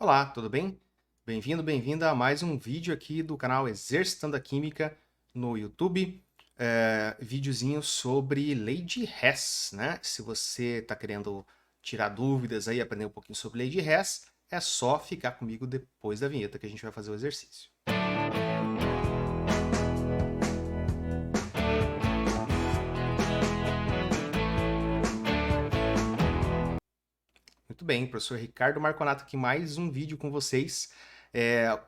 Olá, tudo bem? Bem-vindo, bem-vinda a mais um vídeo aqui do canal Exercitando a Química no YouTube. Videozinho sobre lei de Hess, né? Se você está querendo tirar dúvidas aí, aprender um pouquinho sobre lei de Hess, é só ficar comigo depois da vinheta que a gente vai fazer o exercício. Muito bem, professor Ricardo Marconato aqui, mais um vídeo com vocês,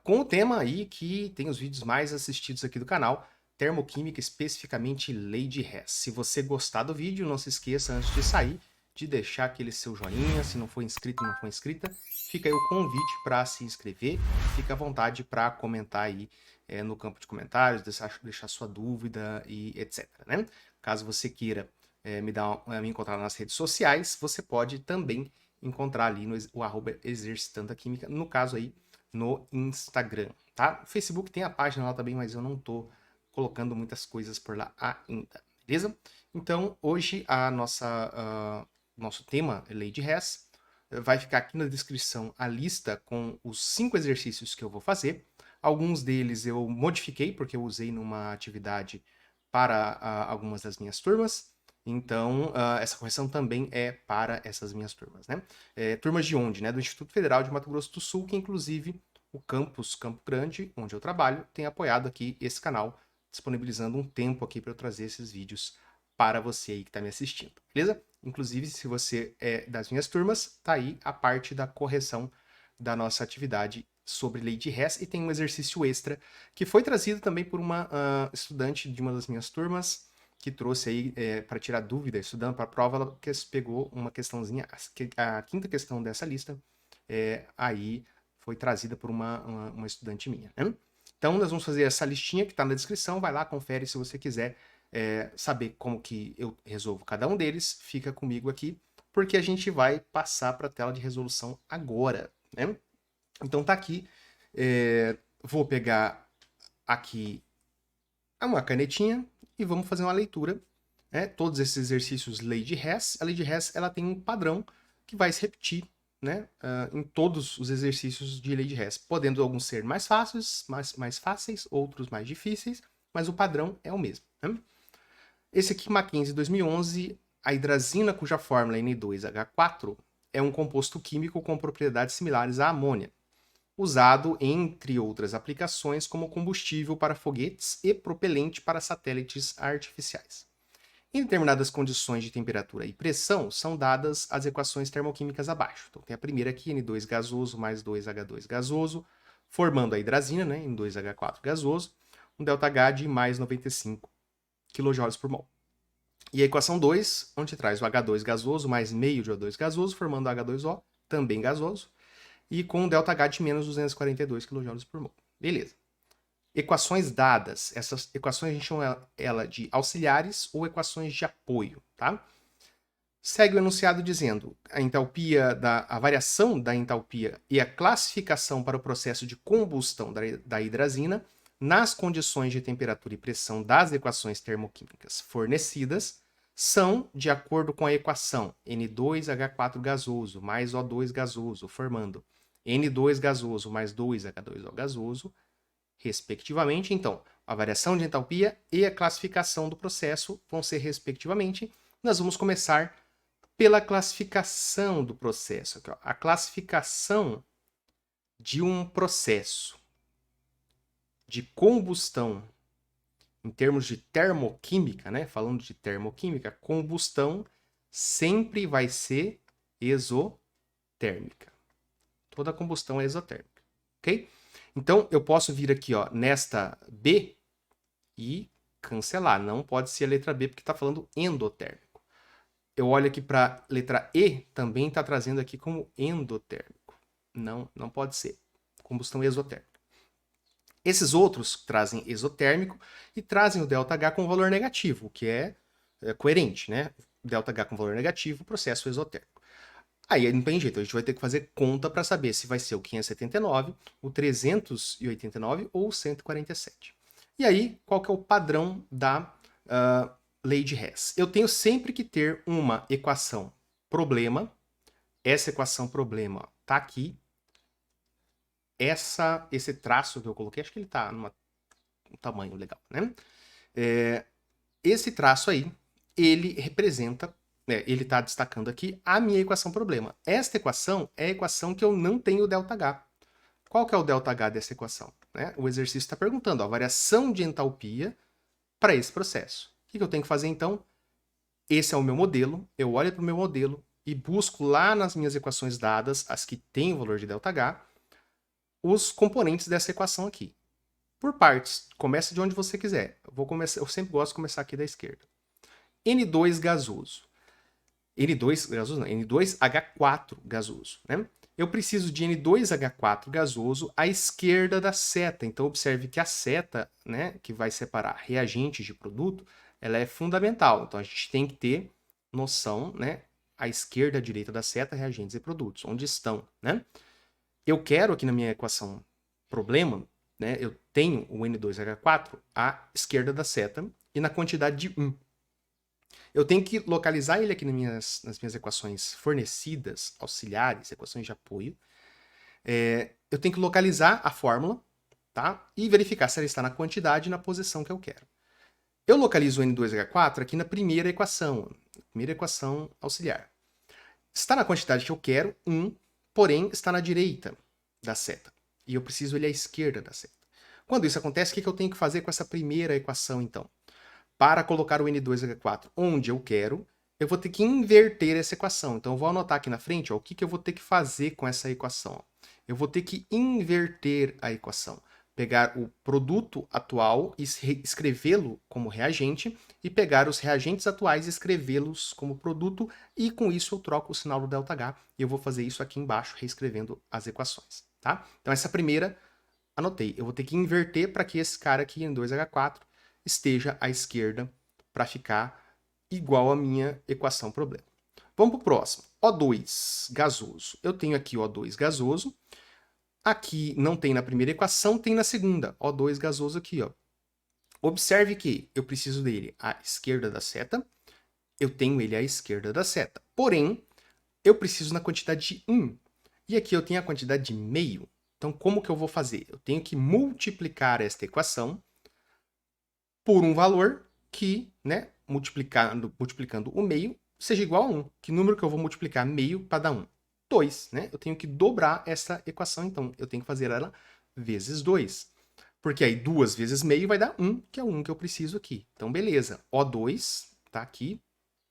com o tema aí que tem os vídeos mais assistidos aqui do canal, termoquímica, especificamente lei de Hess. Se você gostar do vídeo, não se esqueça, antes de sair, de deixar aquele seu joinha, se não for inscrito, não for inscrita, fica aí o convite para se inscrever, fica à vontade para comentar aí no campo de comentários, deixar sua dúvida e etc, né? Caso você queira me encontrar nas redes sociais, você pode também encontrar ali o arroba Exercitando a Química, no caso aí no Instagram, tá? O Facebook tem a página lá também, mas eu não tô colocando muitas coisas por lá ainda, beleza? Então, hoje nosso tema, lei de Hess, vai ficar aqui na descrição a lista com os 5 exercícios que eu vou fazer. Alguns deles eu modifiquei, porque eu usei numa atividade para algumas das minhas turmas. Então, essa correção também é para essas minhas turmas, né? Turmas de onde? Né? Do Instituto Federal de Mato Grosso do Sul, que inclusive o campus Campo Grande, onde eu trabalho, tem apoiado aqui esse canal, disponibilizando um tempo aqui para eu trazer esses vídeos para você aí que está me assistindo, beleza? Inclusive, se você é das minhas turmas, tá aí a parte da correção da nossa atividade sobre lei de Hess e tem um exercício extra que foi trazido também por uma estudante de uma das minhas turmas, que trouxe aí para tirar dúvida, estudando para a prova, ela pegou uma questãozinha, a quinta questão dessa lista, aí foi trazida por uma estudante minha, né? Então, nós vamos fazer essa listinha que está na descrição, vai lá, confere se você quiser saber como que eu resolvo cada um deles, fica comigo aqui, porque a gente vai passar para a tela de resolução agora, né? Então tá aqui, vou pegar aqui uma canetinha e vamos fazer uma leitura. Né? Todos esses exercícios lei de Hess, a lei de Hess ela tem um padrão que vai se repetir, né, em todos os exercícios de lei de Hess, podendo alguns ser mais fáceis, mais fáceis, outros mais difíceis, mas o padrão é o mesmo. Né? Esse aqui, Mackenzie 2011, a hidrazina, cuja fórmula é N2H4, é um composto químico com propriedades similares à amônia, usado, entre outras aplicações, como combustível para foguetes e propelente para satélites artificiais. Em determinadas condições de temperatura e pressão, são dadas as equações termoquímicas abaixo. Então, tem a primeira aqui, N2 gasoso mais 2H2 gasoso, formando a hidrazina, né, N2H4 gasoso, um ΔH de mais 95 kJ por mol. E a equação 2, onde traz o H2 gasoso mais meio de O2 gasoso, formando o H2O, também gasoso, e com ΔH de menos 242 kJ por mol. Beleza. Equações dadas. Essas equações a gente chama ela de auxiliares ou equações de apoio, tá? Segue o enunciado dizendo a variação da entalpia e a classificação para o processo de combustão da hidrazina nas condições de temperatura e pressão das equações termoquímicas fornecidas são de acordo com a equação N2H4 gasoso mais O2 gasoso, formando N2 gasoso mais 2H2O gasoso, respectivamente. Então, a variação de entalpia e a classificação do processo vão ser respectivamente. Nós vamos começar pela classificação do processo. Aqui, ó. A classificação de um processo de combustão em termos de termoquímica, né? Falando de termoquímica, combustão sempre vai ser exotérmica. Toda combustão é exotérmica, ok? Então, eu posso vir aqui, ó, nesta B e cancelar. Não pode ser a letra B porque está falando endotérmico. Eu olho aqui para a letra E, também está trazendo aqui como endotérmico. Não, não pode ser. Combustão exotérmica. Esses outros trazem exotérmico e trazem o ΔH com valor negativo, o que é coerente, né? ΔH com valor negativo, processo exotérmico. Aí não tem jeito, a gente vai ter que fazer conta para saber se vai ser o 579, o 389 ou o 147. E aí, qual que é o padrão da lei de Hess? Eu tenho sempre que ter uma equação problema. Essa equação problema está aqui. esse traço que eu coloquei, acho que ele tá num tamanho legal, né? Esse traço aí, ele representa, ele está destacando aqui a minha equação problema. Esta equação é a equação que eu não tenho ΔH. Qual que é o ΔH dessa equação? Né? O exercício está perguntando a variação de entalpia para esse processo. O que eu tenho que fazer então? Esse é o meu modelo, eu olho para o meu modelo e busco lá nas minhas equações dadas, as que têm o valor de ΔH, os componentes dessa equação aqui. Por partes, começa de onde você quiser. Eu sempre gosto de começar aqui da esquerda. N2 gasoso. N2 gasoso não, N2H4 gasoso, né? Eu preciso de N2H4 gasoso à esquerda da seta. Então, observe que a seta, né, que vai separar reagentes de produto, ela é fundamental. Então, a gente tem que ter noção, né, à esquerda e à direita da seta, reagentes e produtos, onde estão, né? Eu quero aqui na minha equação problema, né, eu tenho o N2H4 à esquerda da seta e na quantidade de 1. Eu tenho que localizar ele aqui nas minhas equações fornecidas, auxiliares, equações de apoio. Eu tenho que localizar a fórmula, tá? E verificar se ela está na quantidade e na posição que eu quero. Eu localizo o N2H4 aqui na primeira equação auxiliar. Está na quantidade que eu quero, 1, porém está na direita da seta. E eu preciso ele à esquerda da seta. Quando isso acontece, o que eu tenho que fazer com essa primeira equação, então? Para colocar o N2H4 onde eu quero, eu vou ter que inverter essa equação. Então, eu vou anotar aqui na frente, ó, o que eu vou ter que fazer com essa equação. Eu vou ter que inverter a equação. Pegar o produto atual e escrevê-lo como reagente, e pegar os reagentes atuais e escrevê-los como produto, e com isso eu troco o sinal do ΔH, e eu vou fazer isso aqui embaixo, reescrevendo as equações. Tá? Então, essa primeira, anotei. Eu vou ter que inverter para que esse cara aqui, N2H4, esteja à esquerda para ficar igual à minha equação problema. Vamos para o próximo. O2 gasoso. Eu tenho aqui O2 gasoso. Aqui não tem na primeira equação, tem na segunda. O2 gasoso aqui, ó. Observe que eu preciso dele à esquerda da seta. Eu tenho ele à esquerda da seta. Porém, eu preciso na quantidade de 1. E aqui eu tenho a quantidade de meio. Então, como que eu vou fazer? Eu tenho que multiplicar esta equação por um valor que, né, multiplicando o meio, seja igual a 1. Que número que eu vou multiplicar meio para dar 1? 2, né? Eu tenho que dobrar essa equação, então. Eu tenho que fazer ela vezes 2. Porque aí 2 vezes meio vai dar 1, que é o 1 que eu preciso aqui. Então, beleza. O2 tá aqui,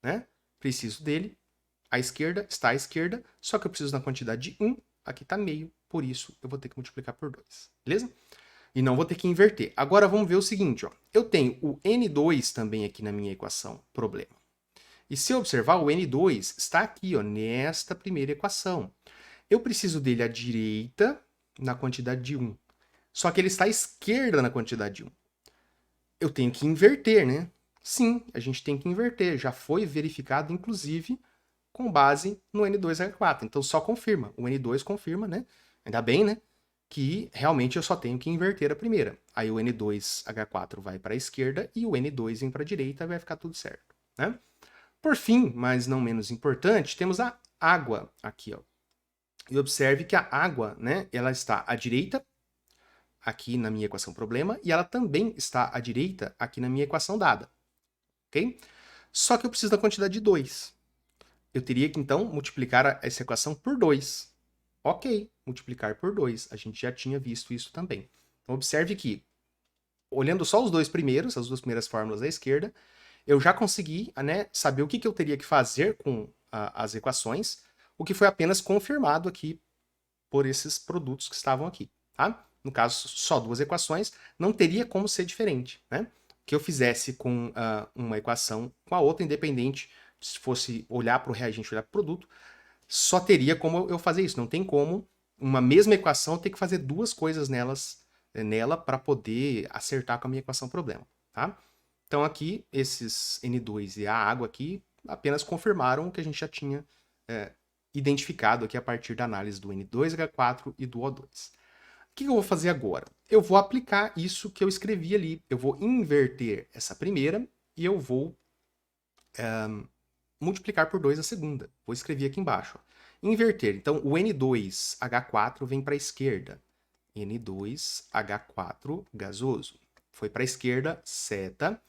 né? Preciso dele. À esquerda está à esquerda, só que eu preciso na quantidade de 1. Aqui está meio, por isso eu vou ter que multiplicar por 2. Beleza? E não vou ter que inverter. Agora vamos ver o seguinte, ó. Eu tenho o N2 também aqui na minha equação problema. E se eu observar, o N2 está aqui, ó, nesta primeira equação. Eu preciso dele à direita na quantidade de 1. Só que ele está à esquerda na quantidade de 1. Eu tenho que inverter, né? Sim, a gente tem que inverter. Já foi verificado, inclusive, com base no N2H4. Então só confirma. O N2 confirma, né? Ainda bem, né? Que realmente eu só tenho que inverter a primeira. Aí o N2H4 vai para a esquerda e o N2 vem para a direita e vai ficar tudo certo, né? Por fim, mas não menos importante, temos a água aqui, ó. E observe que a água, né, ela está à direita aqui na minha equação problema e ela também está à direita aqui na minha equação dada, ok? Só que eu preciso da quantidade de 2. Eu teria que, então, multiplicar essa equação por 2. Ok, multiplicar por 2. A gente já tinha visto isso também. Então, observe que, olhando só os dois primeiros, as duas primeiras fórmulas à esquerda, eu já consegui, né, saber o que eu teria que fazer com as equações, o que foi apenas confirmado aqui por esses produtos que estavam aqui. Tá? No caso, só duas equações, não teria como ser diferente. Né? Que eu fizesse com uma equação com a outra, independente se fosse olhar para o reagente, olhar para o produto, só teria como eu fazer isso. Não tem como uma mesma equação ter que fazer duas coisas nela para poder acertar com a minha equação problema. Tá? Então aqui, esses N2 e a água aqui apenas confirmaram o que a gente já tinha identificado aqui a partir da análise do N2H4 e do O2. O que eu vou fazer agora? Eu vou aplicar isso que eu escrevi ali. Eu vou inverter essa primeira e eu vou multiplicar por 2 a segunda. Vou escrever aqui embaixo. Ó. Inverter. Então, o N2H4 vem para a esquerda. N2H4 gasoso. Foi para a esquerda, seta.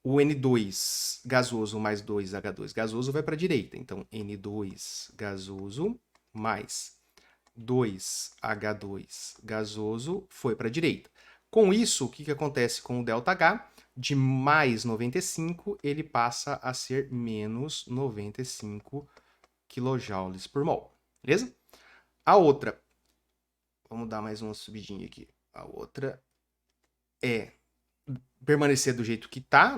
O N2 gasoso mais 2H2 gasoso vai para a direita. Então, N2 gasoso mais 2H2 gasoso foi para a direita. Com isso, o que acontece com o ΔH? De mais 95, ele passa a ser menos 95 kJ por mol. Beleza? A outra, vamos dar mais uma subidinha aqui. A outra é permanecer do jeito que está,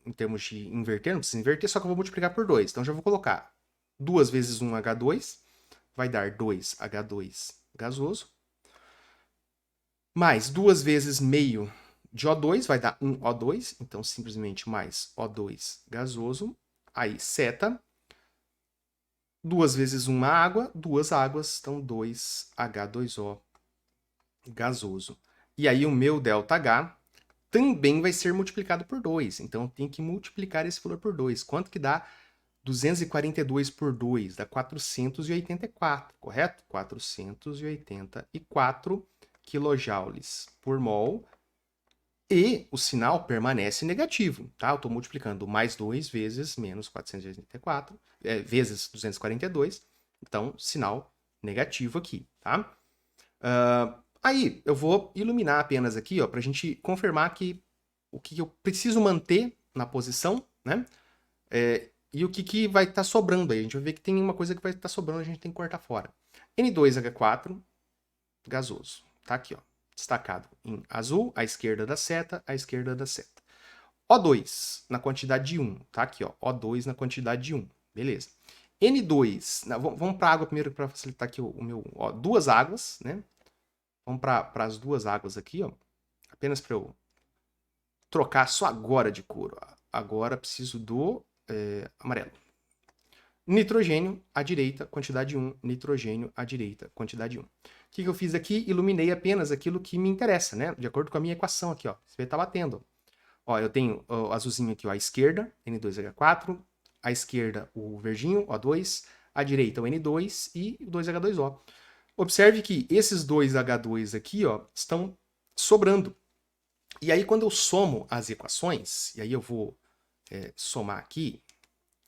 em termos de inverter, não precisa inverter, só que eu vou multiplicar por 2. Então já vou colocar 2 vezes 1H2, vai dar 2H2 gasoso, mais 2 vezes meio de O2, vai dar 1O2, então simplesmente mais O2 gasoso, aí seta, 2 vezes 1 água, 2 águas, então 2H2O gasoso. E aí o meu ΔH também vai ser multiplicado por 2. Então, tem que multiplicar esse valor por 2. Quanto que dá 242 por 2? Dá 484, correto? 484 quilojoules por mol. E o sinal permanece negativo, tá? Eu estou multiplicando mais 2 vezes menos 484, vezes 242. Então, sinal negativo aqui, tá? Aí, eu vou iluminar apenas aqui, ó, para a gente confirmar que o que eu preciso manter na posição, né? E o que vai estar sobrando aí. A gente vai ver que tem uma coisa que vai estar sobrando, a gente tem que cortar fora. N2H4, gasoso. Tá aqui, ó, destacado em azul, à esquerda da seta, à esquerda da seta. O2 na quantidade de 1, tá aqui, ó, O2 na quantidade de 1, beleza. N2, vamos para a água primeiro para facilitar aqui o meu, ó, duas águas, né? Vamos para as duas águas aqui, ó. Apenas para eu trocar só agora de cor. Ó. Agora preciso do amarelo. Nitrogênio à direita, quantidade 1. Nitrogênio à direita, quantidade 1. O que eu fiz aqui? Iluminei apenas aquilo que me interessa, né? De acordo com a minha equação aqui, ó. Você está batendo. Ó, eu tenho o azulzinho aqui, ó, à esquerda, N2H4. À esquerda, o verdinho, O2. À direita, o N2 e o 2H2O. Observe que esses dois H2 aqui, ó, estão sobrando. E aí, quando eu somo as equações, e aí eu vou somar aqui,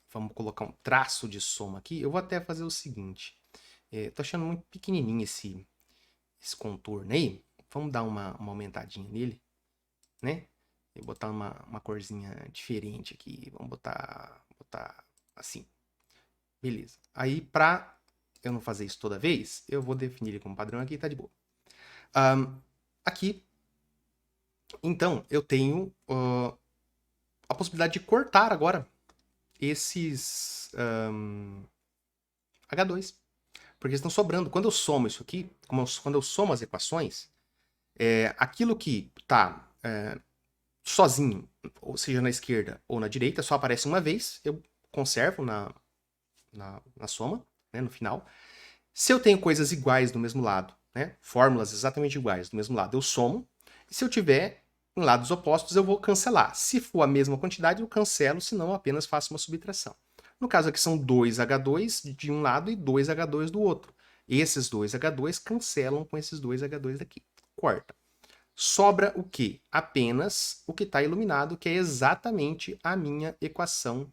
vamos colocar um traço de soma aqui, eu vou até fazer o seguinte. Tô achando muito pequenininho esse contorno aí. Vamos dar uma aumentadinha nele, né? E botar uma corzinha diferente aqui. Vamos botar assim. Beleza. Aí, para eu não fazer isso toda vez, eu vou definir ele como padrão aqui e tá de boa. Aqui, então, eu tenho a possibilidade de cortar agora esses H2. Porque estão sobrando. Quando eu somo isso aqui, quando eu somo as equações, aquilo que está sozinho, ou seja, na esquerda ou na direita, só aparece uma vez, eu conservo na soma, né, no final. Se eu tenho coisas iguais do mesmo lado, né, fórmulas exatamente iguais do mesmo lado, eu somo. E se eu tiver em lados opostos, eu vou cancelar. Se for a mesma quantidade, eu cancelo, senão eu apenas faço uma subtração. No caso aqui são 2H2 de um lado e 2H2 do outro. Esses 2H2 cancelam com esses 2H2 daqui. Corta. Sobra o quê? Apenas o que está iluminado, que é exatamente a minha equação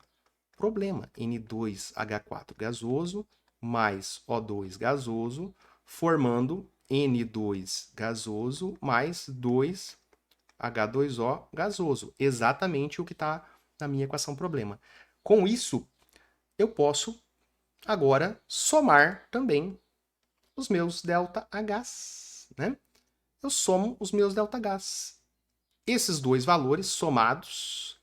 problema. N2H4 gasoso mais O2 gasoso, formando N2 gasoso mais 2H2O gasoso. Exatamente o que está na minha equação problema. Com isso, eu posso agora somar também os meus ΔHs, né? Eu somo os meus ΔHs. Esses dois valores somados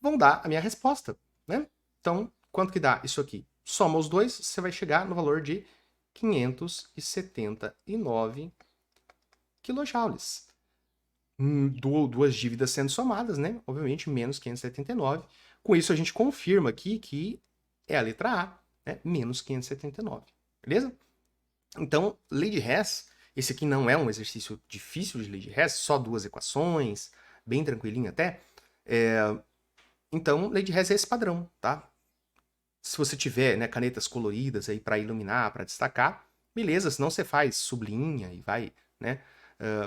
vão dar a minha resposta, né? Então, quanto que dá isso aqui? Soma os dois, você vai chegar no valor de 579 quilojoules. Duas dívidas sendo somadas, né? Obviamente, menos 579. Com isso, a gente confirma aqui que é a letra A, né? Menos 579. Beleza? Então, lei de Hess, esse aqui não é um exercício difícil de lei de Hess, só duas equações, bem tranquilinho até. Então, lei de Hess é esse padrão, tá? Se você tiver, né, canetas coloridas aí para iluminar, para destacar, beleza, senão você faz sublinha e vai, né,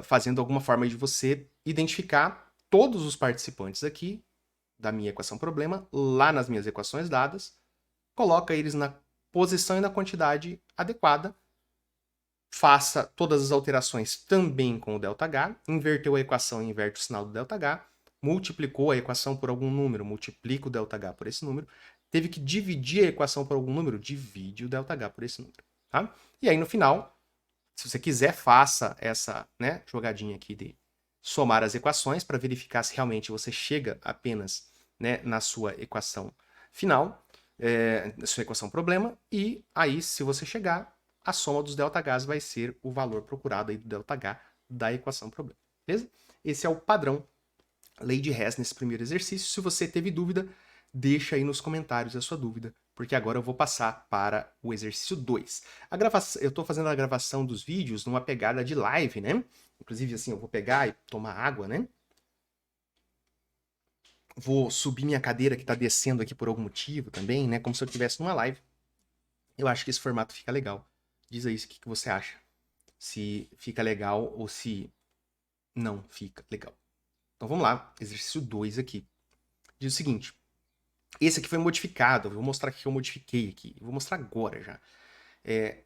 fazendo alguma forma de você identificar todos os participantes aqui da minha equação problema, lá nas minhas equações dadas, coloca eles na posição e na quantidade adequada, faça todas as alterações também com o ΔH, inverteu a equação e inverte o sinal do ΔH, multiplicou a equação por algum número, multiplica o ΔH por esse número, teve que dividir a equação por algum número, divide o ΔH por esse número, tá? E aí no final, se você quiser, faça essa, né, jogadinha aqui de somar as equações para verificar se realmente você chega apenas, né, na sua equação final, na sua equação problema, e aí se você chegar, a soma dos ΔHs vai ser o valor procurado aí do ΔH da equação problema, beleza? Esse é o padrão lei de Hess nesse primeiro exercício. Se você teve dúvida, deixa aí nos comentários a sua dúvida, porque agora eu vou passar para o exercício 2. Eu estou fazendo a gravação dos vídeos numa pegada de live, né? Inclusive, assim, eu vou pegar e tomar água, né? Vou subir minha cadeira que está descendo aqui por algum motivo também, né? Como se eu estivesse numa live. Eu acho que esse formato fica legal. Diz aí o que você acha. Se fica legal ou se não fica legal. Então vamos lá, exercício 2 aqui. Diz o seguinte. Esse aqui foi modificado, eu vou mostrar que eu modifiquei aqui. Eu vou mostrar agora já.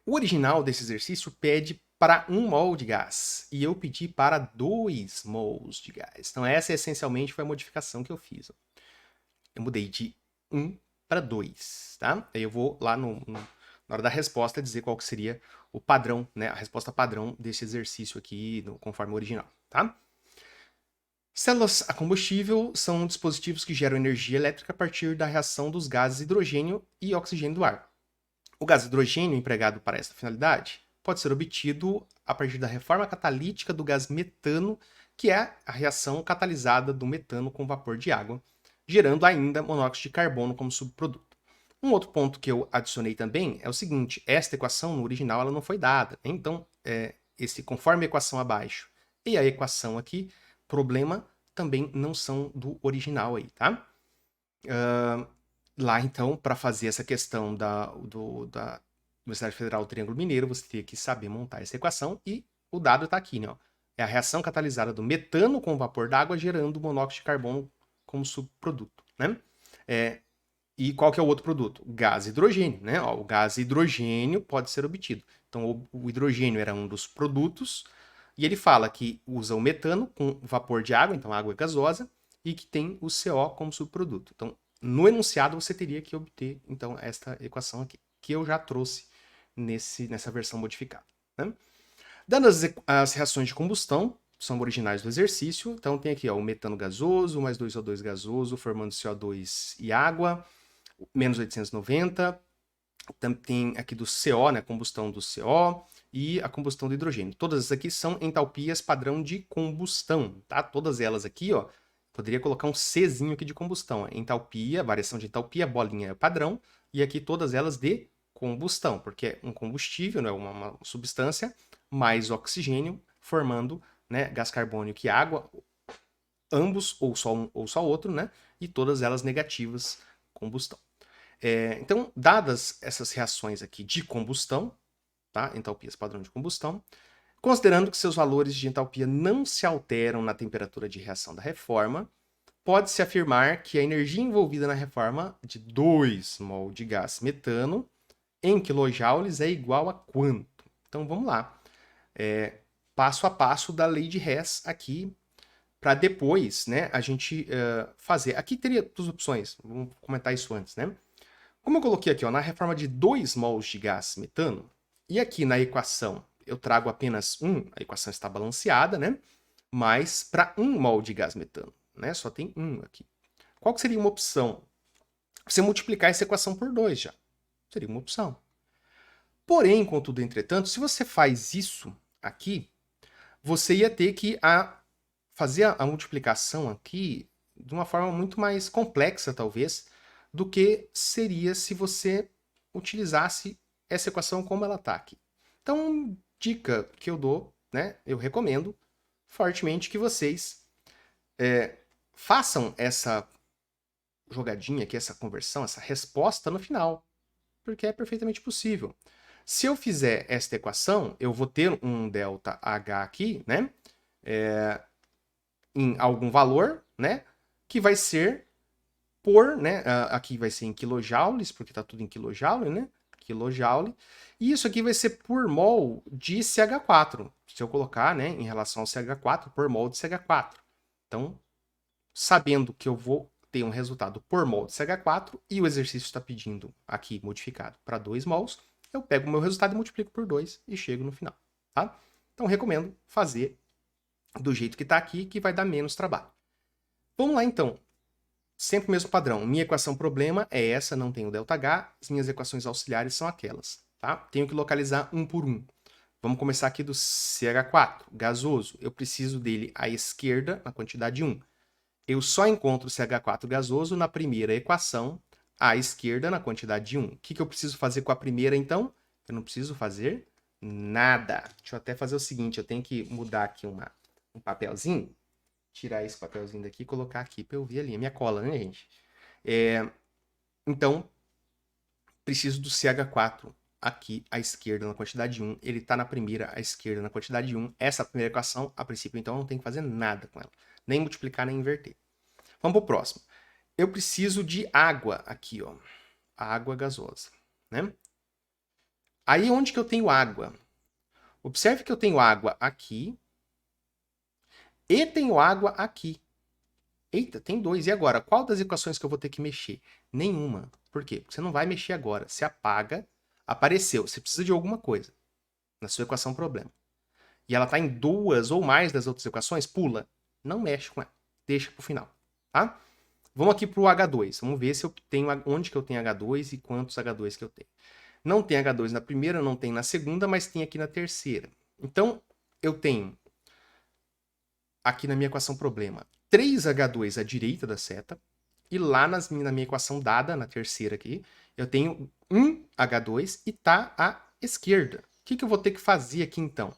O original desse exercício pede para 1 mol de gás. E eu pedi para 2 mols de gás. Então essa essencialmente foi a modificação que eu fiz. Eu mudei de 1 para 2, tá? Aí eu vou lá na hora da resposta dizer qual que seria o padrão, né? A resposta padrão desse exercício aqui, conforme o original, tá? Células a combustível são dispositivos que geram energia elétrica a partir da reação dos gases hidrogênio e oxigênio do ar. O gás hidrogênio empregado para esta finalidade pode ser obtido a partir da reforma catalítica do gás metano, que é a reação catalisada do metano com vapor de água, gerando ainda monóxido de carbono como subproduto. Um outro ponto que eu adicionei também é o seguinte: esta equação no original ela não foi dada. Então, conforme a equação abaixo e a equação aqui, problema, também não são do original aí, tá? Lá, então, para fazer essa questão da Universidade Federal do Triângulo Mineiro, você teria que saber montar essa equação e o dado está aqui, né? Ó. É a reação catalisada do metano com o vapor d'água gerando monóxido de carbono como subproduto, né? E qual que é o outro produto? Gás hidrogênio, né? Ó, o gás hidrogênio pode ser obtido. Então, o hidrogênio era um dos produtos e ele fala que usa o metano com vapor de água, então água é gasosa, e que tem o CO como subproduto. Então, no enunciado você teria que obter então esta equação aqui, que eu já trouxe nessa versão modificada, né? Dando as reações de combustão, são originais do exercício, então tem aqui ó, o metano gasoso, mais 2O2 gasoso, formando CO2 e água, menos 890, tem aqui do CO, né, combustão do CO, e a combustão do hidrogênio. Todas essas aqui são entalpias padrão de combustão, tá? Todas elas aqui, ó, poderia colocar um Czinho aqui de combustão. Entalpia, variação de entalpia, bolinha é padrão, e aqui todas elas de combustão, porque é um combustível, né, uma substância, mais oxigênio, formando, né, gás carbônico e água, ambos, ou só um ou só outro, né, e todas elas negativas, combustão. Então, dadas essas reações aqui de combustão, tá? Entalpias padrão de combustão, considerando que seus valores de entalpia não se alteram na temperatura de reação da reforma, pode-se afirmar que a energia envolvida na reforma de 2 mol de gás metano em quilojoules é igual a quanto? Então vamos lá. Passo a passo da lei de Hess aqui, para depois, né, a gente fazer. Aqui teria duas opções, vamos comentar isso antes, né? Como eu coloquei aqui, ó, na reforma de 2 mols de gás metano, e aqui na equação eu trago apenas a equação está balanceada, né? Mas para 1 mol de gás metano, né? Só tem aqui. Qual que seria uma opção? Você multiplicar essa equação por 2 já. Seria uma opção. Porém, contudo, entretanto, se você faz isso aqui, você ia ter que fazer a multiplicação aqui de uma forma muito mais complexa, talvez, do que seria se você utilizasse essa equação como ela está aqui. Então, dica que eu dou, né? Eu recomendo fortemente que vocês façam essa jogadinha aqui, essa conversão, essa resposta no final, porque é perfeitamente possível. Se eu fizer esta equação, eu vou ter um ΔH aqui, né? Em algum valor, né? Que vai ser por, né? Aqui vai ser em quilojoules, porque está tudo em quilojoule, né? Quilojoule. E isso aqui vai ser por mol de CH4. Se eu colocar, né, em relação ao CH4, por mol de CH4. Então, sabendo que eu vou ter um resultado por mol de CH4 e o exercício está pedindo aqui modificado para 2 mols, eu pego o meu resultado e multiplico por 2 e chego no final, tá? Então, recomendo fazer do jeito que está aqui, que vai dar menos trabalho. Vamos lá, então. Sempre o mesmo padrão. Minha equação problema é essa, não tem o ΔH. As minhas equações auxiliares são aquelas, tá? Tenho que localizar um por um. Vamos começar aqui do CH4, gasoso. Eu preciso dele à esquerda, na quantidade 1. Eu só encontro o CH4 gasoso na primeira equação, à esquerda, na quantidade de 1. O que eu preciso fazer com a primeira, então? Eu não preciso fazer nada. Deixa eu até fazer o seguinte, eu tenho que mudar aqui um papelzinho, tirar esse papelzinho daqui e colocar aqui para eu ver ali. A minha cola, né, gente? Então, preciso do CH4 aqui à esquerda na quantidade de 1. Ele está na primeira à esquerda na quantidade de 1. Essa primeira equação, a princípio, então, eu não tenho que fazer nada com ela. Nem multiplicar, nem inverter. Vamos para o próximo. Eu preciso de água aqui, ó. Água gasosa, né? Aí, onde que eu tenho água? Observe que eu tenho água aqui e tenho água aqui. Eita, tem 2. E agora? Qual das equações que eu vou ter que mexer? Nenhuma. Por quê? Porque você não vai mexer agora. Você apaga, apareceu. Você precisa de alguma coisa na sua equação problema. E ela está em 2 ou mais das outras equações, pula. Não mexe com ela. Deixa para o final, tá? Vamos aqui para o H2. Vamos ver se eu tenho onde que eu tenho H2 e quantos H2 que eu tenho. Não tem H2 na primeira, não tem na segunda, mas tem aqui na terceira. Então, eu tenho aqui na minha equação problema 3H2 à direita da seta. E lá na minha equação dada, na terceira aqui, eu tenho 1H2 e está à esquerda. O que eu vou ter que fazer aqui então?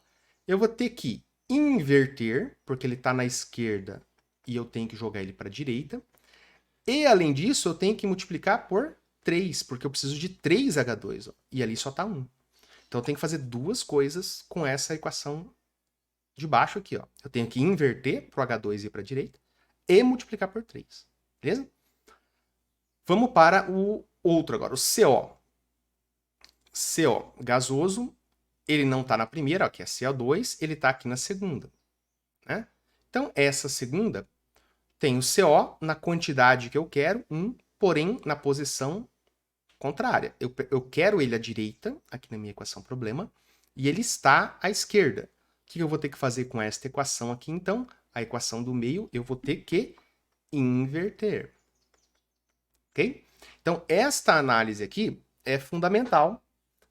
Eu vou ter que inverter, porque ele está na esquerda e eu tenho que jogar ele para a direita. E, além disso, eu tenho que multiplicar por 3, porque eu preciso de 3H2. Ó, e ali só está 1. Então, eu tenho que fazer duas coisas com essa equação de baixo aqui. Ó. Eu tenho que inverter para o H2 ir para a direita e multiplicar por 3. Beleza? Vamos para o outro agora, o CO. CO, gasoso, ele não está na primeira, ó, que é CO2, ele está aqui na segunda. Né? Então, essa segunda tem o CO na quantidade que eu quero, 1, porém na posição contrária. Eu quero ele à direita, aqui na minha equação problema, e ele está à esquerda. O que eu vou ter que fazer com esta equação aqui, então? A equação do meio, eu vou ter que inverter. Ok? Então, esta análise aqui é fundamental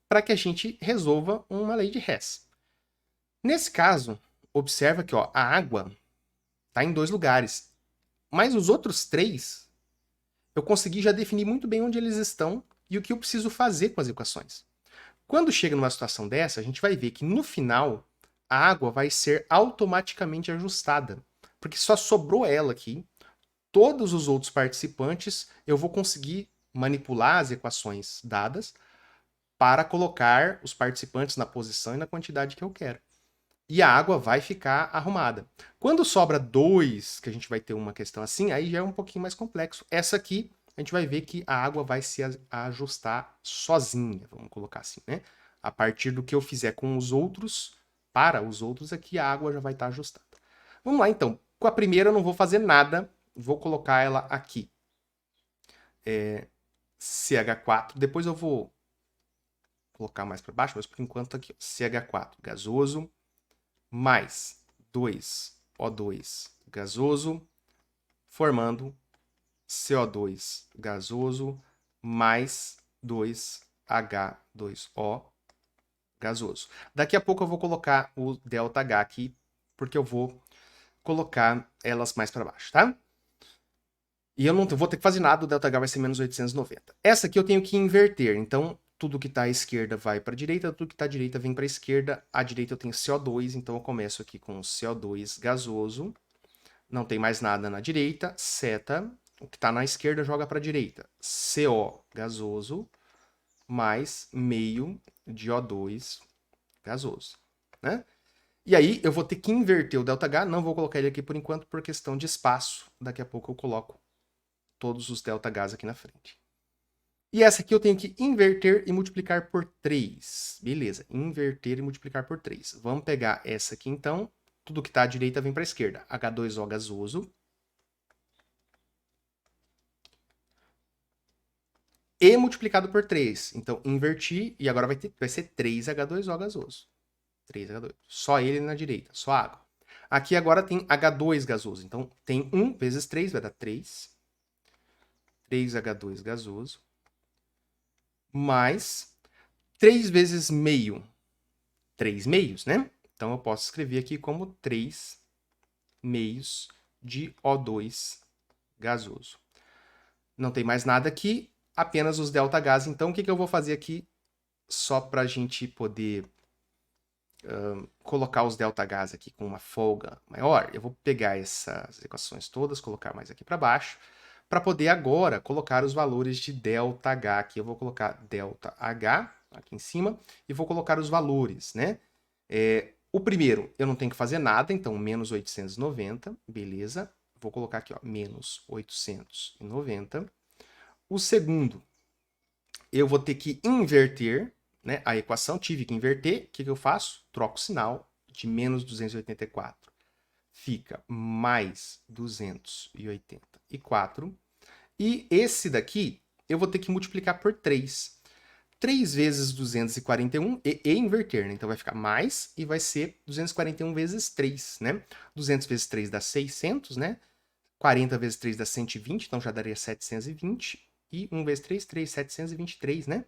para que a gente resolva uma lei de Hess. Nesse caso, observa que ó, a água está em 2 lugares, mas os outros 3, eu consegui já definir muito bem onde eles estão e o que eu preciso fazer com as equações. Quando chega numa situação dessa, a gente vai ver que no final a água vai ser automaticamente ajustada, porque só sobrou ela aqui. Todos os outros participantes eu vou conseguir manipular as equações dadas para colocar os participantes na posição e na quantidade que eu quero. E a água vai ficar arrumada. Quando sobra 2, que a gente vai ter uma questão assim, aí já é um pouquinho mais complexo. Essa aqui, a gente vai ver que a água vai se ajustar sozinha, vamos colocar assim, né? A partir do que eu fizer com os outros, para os outros aqui, a água já vai estar ajustada. Vamos lá, então. Com a primeira eu não vou fazer nada, vou colocar ela aqui. CH4, depois eu vou colocar mais para baixo, mas por enquanto aqui, ó, CH4 gasoso, mais 2O2 gasoso, formando CO2 gasoso mais 2H2O gasoso. Daqui a pouco eu vou colocar o ΔH aqui, porque eu vou colocar elas mais para baixo, tá? E eu não vou ter que fazer nada, o ΔH vai ser menos 890. Essa aqui eu tenho que inverter, então tudo que está à esquerda vai para a direita, tudo que está à direita vem para a esquerda. À direita eu tenho CO2, então eu começo aqui com CO2 gasoso. Não tem mais nada na direita, seta. O que está na esquerda joga para a direita. CO gasoso mais meio de O2 gasoso, né? E aí eu vou ter que inverter o ΔH, não vou colocar ele aqui por enquanto por questão de espaço. Daqui a pouco eu coloco todos os ΔH aqui na frente. E essa aqui eu tenho que inverter e multiplicar por 3. Beleza, inverter e multiplicar por 3. Vamos pegar essa aqui então. Tudo que está à direita vem para a esquerda. H2O gasoso. E multiplicado por 3. Então, inverti e agora vai ser 3H2O gasoso. 3H2. Só ele na direita, só água. Aqui agora tem H2 gasoso. Então, tem 1 vezes 3, vai dar 3. 3H2 gasoso. Mais 3 vezes meio. 3 meios, né? Então, eu posso escrever aqui como 3 meios de O2 gasoso. Não tem mais nada aqui, apenas os ΔH. Então, o que eu vou fazer aqui só para a gente poder colocar os ΔH aqui com uma folga maior? Eu vou pegar essas equações todas, colocar mais aqui para baixo, para poder agora colocar os valores de ΔH aqui. Eu vou colocar ΔH aqui em cima e vou colocar os valores, né? O primeiro, eu não tenho que fazer nada, então menos 890, beleza. Vou colocar aqui, ó, menos 890. O segundo, eu vou ter que inverter, né, a equação, tive que inverter. O que eu faço? Troco o sinal de menos 284. Fica mais 284. E esse daqui, eu vou ter que multiplicar por 3. 3 vezes 241 e inverter, né? Então vai ficar mais e vai ser 241 vezes 3, né? 200 vezes 3 dá 600, né? 40 vezes 3 dá 120, então já daria 720. E 1 vezes 3, 3, 723, né?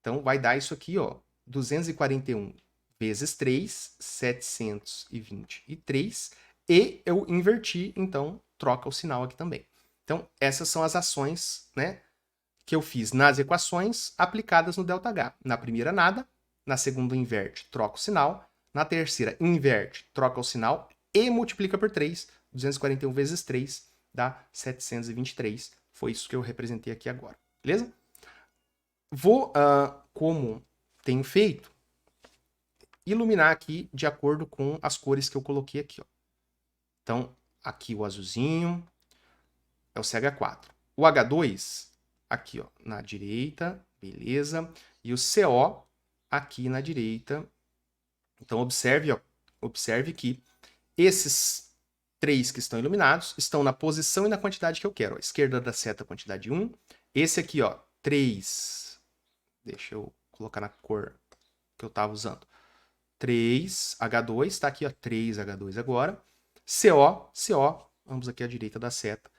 Então vai dar isso aqui, ó. 241 vezes 3, 723. E eu inverti, então troca o sinal aqui também. Então essas são as ações, né, que eu fiz nas equações aplicadas no ΔH. Na primeira, nada. Na segunda, inverte, troca o sinal. Na terceira, inverte, troca o sinal e multiplica por 3. 241 vezes 3 dá 723. Foi isso que eu representei aqui agora. Beleza? Vou, como tenho feito, iluminar aqui de acordo com as cores que eu coloquei aqui, ó. Então, aqui o azulzinho é o CH4. O H2... aqui, ó, na direita, beleza. E o CO aqui na direita. Então, observe, ó, observe que esses 3 que estão iluminados estão na posição e na quantidade que eu quero. Ó. Esquerda da seta, quantidade 1. Esse aqui, ó, 3. Deixa eu colocar na cor que eu estava usando. 3H2, tá aqui, ó, 3H2 agora. CO, ambos aqui à direita da seta.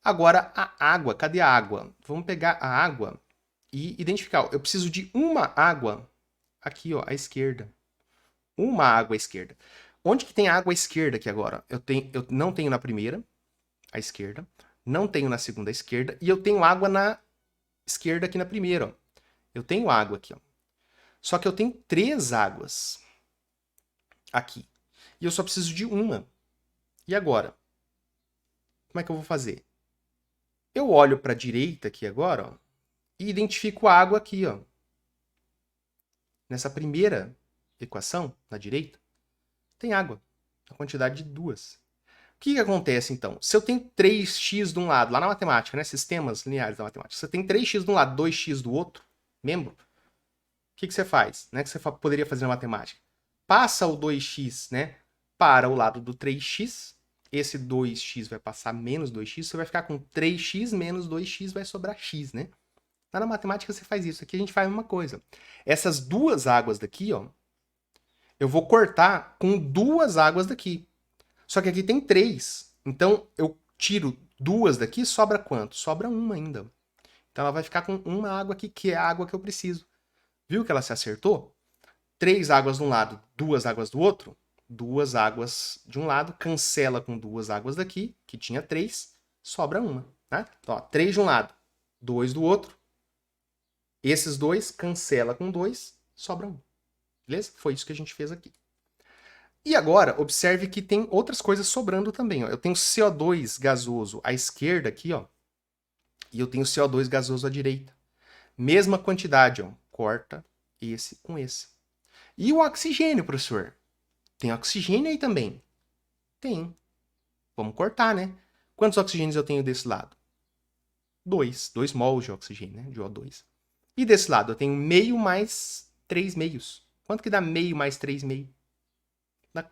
Agora, a água. Cadê a água? Vamos pegar a água e identificar. Eu preciso de uma água aqui, ó, à esquerda. Uma água à esquerda. Onde que tem água à esquerda aqui agora? Eu não tenho na primeira, à esquerda. Não tenho na segunda, à esquerda. E eu tenho água na esquerda aqui na primeira, ó. Eu tenho água aqui, ó. Só que eu tenho 3 águas aqui. E eu só preciso de uma. E agora? Como é que eu vou fazer? Eu olho para a direita aqui agora, ó, e identifico a água aqui, ó. Nessa primeira equação, na direita, tem água. A quantidade de 2. O que acontece, então? Se eu tenho 3x de um lado, lá na matemática, né? Sistemas lineares da matemática. Se você tem 3x de um lado, 2x do outro, membro, o que você faz? Né? Que você poderia fazer na matemática? Passa o 2x, né, para o lado do 3x. Esse 2x vai passar menos 2x, você vai ficar com 3x menos 2x, vai sobrar x, né? Lá na matemática você faz isso. Aqui a gente faz uma coisa. Essas 2 águas daqui, ó, eu vou cortar com 2 águas daqui. Só que aqui tem 3. Então eu tiro 2 daqui, sobra quanto? Sobra 1 ainda. Então ela vai ficar com uma água aqui, que é a água que eu preciso. Viu que ela se acertou? 3 águas de um lado, 2 águas do outro. 2 águas de um lado, cancela com 2 águas daqui, que tinha 3, sobra uma. Tá? Então, ó, 3 de um lado, 2 do outro. Esses 2 cancela com 2, sobra 1. Beleza? Foi isso que a gente fez aqui. E agora, observe que tem outras coisas sobrando também. Ó. Eu tenho CO2 gasoso à esquerda aqui, ó, e eu tenho CO2 gasoso à direita. Mesma quantidade, ó, corta esse com esse. E o oxigênio, professor? Tem oxigênio aí também? Tem. Vamos cortar, né? Quantos oxigênios eu tenho desse lado? 2. 2 mols de oxigênio, né? De O2. E desse lado eu tenho meio mais 3 meios. Quanto que dá meio mais 3 meio? Dá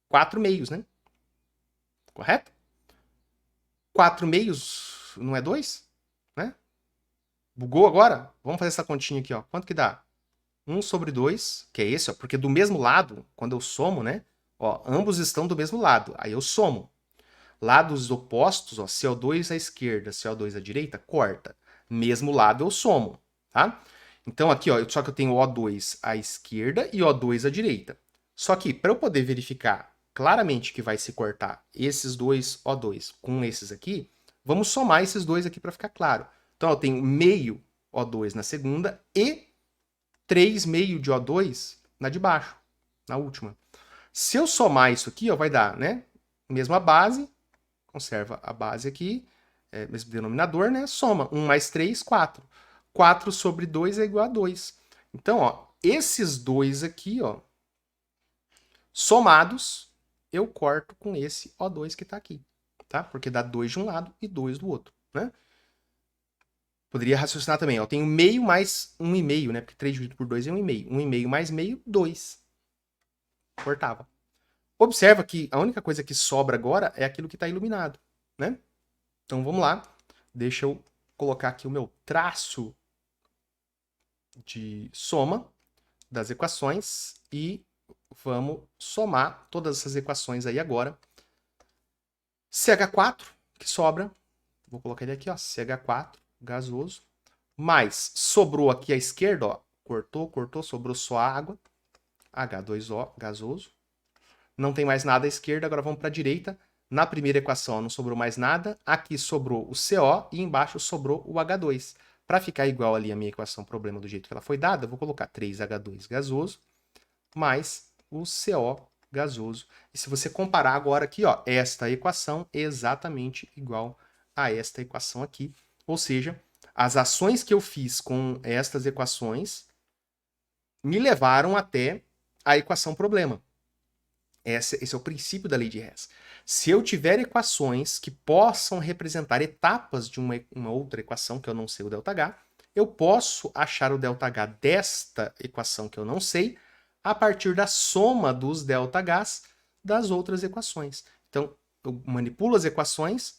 4 meios, né? Correto? 4 meios não é 2? Né? Bugou agora? Vamos fazer essa continha aqui, ó. Quanto que dá? 1 sobre 2, que é esse, ó, porque do mesmo lado, quando eu somo, né? Ó, ambos estão do mesmo lado. Aí eu somo. Lados opostos, ó, CO2 à esquerda, CO2 à direita, corta. Mesmo lado eu somo, tá? Então aqui, ó, só que eu tenho O2 à esquerda e O2 à direita. Só que para eu poder verificar claramente que vai se cortar esses dois O2 com esses aqui, vamos somar esses dois aqui para ficar claro. Então eu tenho meio O2 na segunda e 3 meio de O2 na de baixo, na última. Se eu somar isso aqui, ó, vai dar, né? Mesma base, conserva a base aqui, mesmo denominador, né? Soma 1 mais 3, 4. 4 sobre 2 é igual a 2. Então, ó, esses dois aqui, ó, somados, eu corto com esse O2 que está aqui, tá? Porque dá 2 de um lado e 2 do outro, né? Poderia raciocinar também, ó, eu tenho meio mais 1,5, né? Porque 3 dividido por 2 é 1,5. 1,5 mais meio, 2. Cortava. Observa que a única coisa que sobra agora é aquilo que está iluminado, né? Então vamos lá. Deixa eu colocar aqui o meu traço de soma das equações e vamos somar todas essas equações aí agora. CH4, que sobra, vou colocar ele aqui, ó, CH4, gasoso, mais sobrou aqui à esquerda, ó, cortou, sobrou só água, H2O, gasoso. Não tem mais nada à esquerda, agora vamos para a direita. Na primeira equação não sobrou mais nada, aqui sobrou o CO e embaixo sobrou o H2. Para ficar igual ali a minha equação problema do jeito que ela foi dada, eu vou colocar 3H2 gasoso mais o CO gasoso. E se você comparar agora aqui, ó, esta equação é exatamente igual a esta equação aqui. Ou seja, as ações que eu fiz com estas equações me levaram até a equação problema. Esse é o princípio da lei de Hess. Se eu tiver equações que possam representar etapas de uma outra equação, que eu não sei o ΔH, eu posso achar o ΔH desta equação que eu não sei a partir da soma dos ΔHs das outras equações. Então, eu manipulo as equações.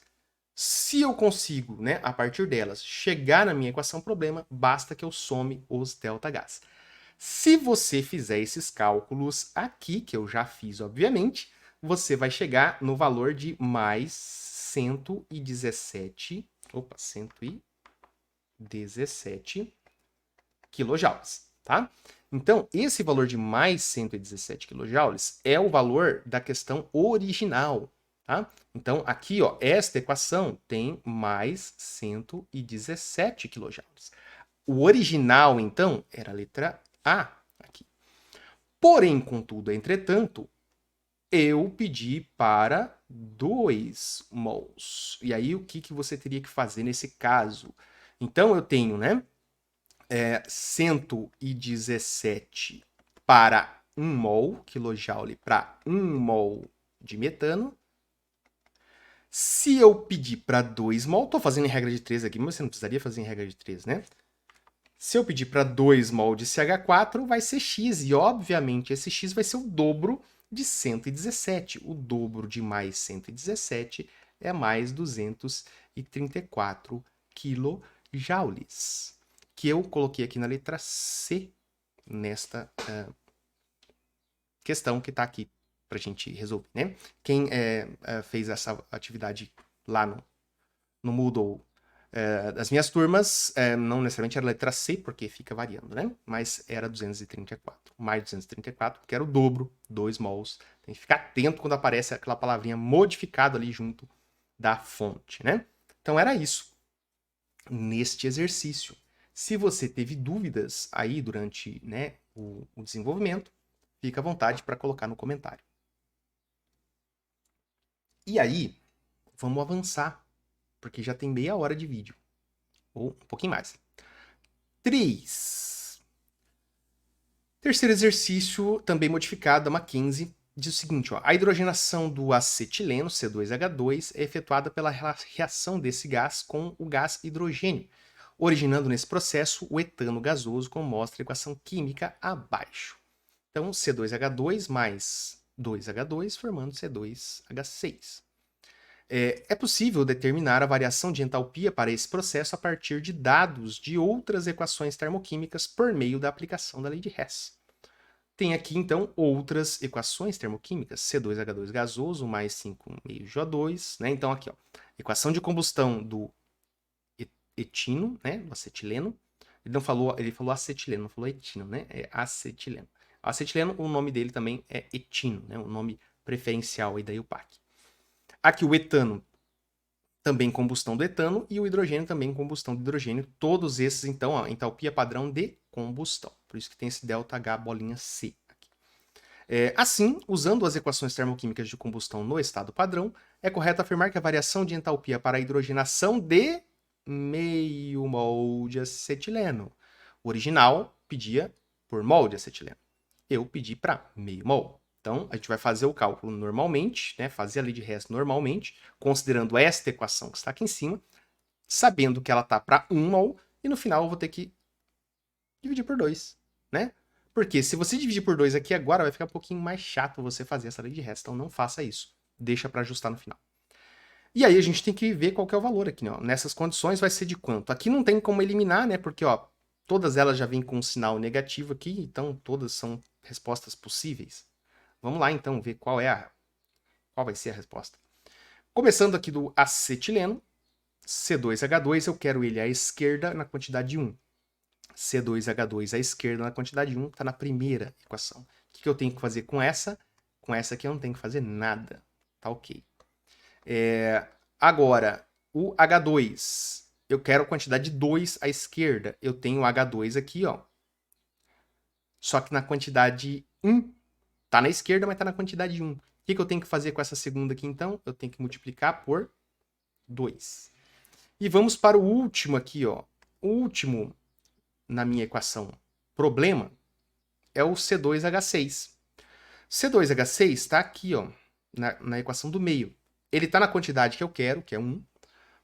Se eu consigo, né, a partir delas, chegar na minha equação problema, basta que eu some os ΔHs. Se você fizer esses cálculos aqui, que eu já fiz, obviamente, você vai chegar no valor de mais 117 quilojoules, tá? Então, esse valor de mais 117 quilojoules é o valor da questão original, tá? Então, aqui, ó, esta equação tem mais 117 quilojoules. O original, então, era a letra A aqui. Porém, contudo, entretanto, eu pedi para 2 mols. E aí, o que você teria que fazer nesse caso? Então, eu tenho, né, 117 para 1 mol, quilojoule para 1 mol de metano. Se eu pedir para 2 mol, estou fazendo em regra de 3 aqui, mas você não precisaria fazer em regra de 3, né? Se eu pedir para 2 mol de CH4, vai ser X. E, obviamente, esse X vai ser o dobro de 117. O dobro de mais 117 é mais 234 quilojoules. Que eu coloquei aqui na letra C, nesta questão que está aqui para a gente resolver, né? Quem fez essa atividade lá no Moodle das minhas turmas, não necessariamente era a letra C, porque fica variando, né? Mas era 234. Mais 234, que era o dobro, 2 mols. Tem que ficar atento quando aparece aquela palavrinha modificada ali junto da fonte, né? Então era isso neste exercício. Se você teve dúvidas aí durante, né, o desenvolvimento, fica à vontade para colocar no comentário. E aí, vamos avançar, porque já tem meia hora de vídeo. Ou um pouquinho mais. 3. Terceiro exercício, também modificado da Mackenzie, diz o seguinte, ó, a hidrogenação do acetileno, C2H2, é efetuada pela reação desse gás com o gás hidrogênio, originando nesse processo o etano gasoso, como mostra a equação química abaixo. Então, C2H2 mais 2H2 formando C2H6. É possível determinar a variação de entalpia para esse processo a partir de dados de outras equações termoquímicas por meio da aplicação da lei de Hess. Tem aqui, então, outras equações termoquímicas. C2H2 gasoso mais 5,5GO2. Né? Então, aqui, ó, equação de combustão do etino, né? Do acetileno. Ele falou acetileno, não falou etino, né? É acetileno. Acetileno, o nome dele também é etino, né? O nome preferencial aí da IUPAC. Aqui o etano, também combustão do etano, e o hidrogênio também combustão do hidrogênio. Todos esses, então, ó, entalpia padrão de combustão. Por isso que tem esse ΔH bolinha C aqui. Assim, usando as equações termoquímicas de combustão no estado padrão, é correto afirmar que a variação de entalpia para a hidrogenação de meio mol de acetileno. O original pedia por mol de acetileno. Eu pedi para meio mol. Então, a gente vai fazer o cálculo normalmente, né? Fazer a lei de Hess normalmente, considerando esta equação que está aqui em cima, sabendo que ela está para 1 mol, e no final eu vou ter que dividir por 2, né? Porque se você dividir por 2 aqui agora, vai ficar um pouquinho mais chato você fazer essa lei de Hess, então não faça isso. Deixa para ajustar no final. E aí a gente tem que ver qual que é o valor aqui, ó. Nessas condições vai ser de quanto? Aqui não tem como eliminar, né? Porque, ó, todas elas já vêm com um sinal negativo aqui, então todas são respostas possíveis. Vamos lá, então, ver qual vai ser a resposta. Começando aqui do acetileno, C2H2, eu quero ele à esquerda na quantidade 1. C2H2 à esquerda na quantidade 1, está na primeira equação. O que eu tenho que fazer com essa? Com essa aqui eu não tenho que fazer nada. Tá ok. Agora, o H2, eu quero a quantidade 2 à esquerda. Eu tenho o H2 aqui, ó. Só que na quantidade 1. Tá na esquerda, mas tá na quantidade 1. O que eu tenho que fazer com essa segunda aqui, então? Eu tenho que multiplicar por 2. E vamos para o último aqui, ó. O último na minha equação problema é o C2H6. C2H6 está aqui, ó, na equação do meio. Ele está na quantidade que eu quero, que é 1,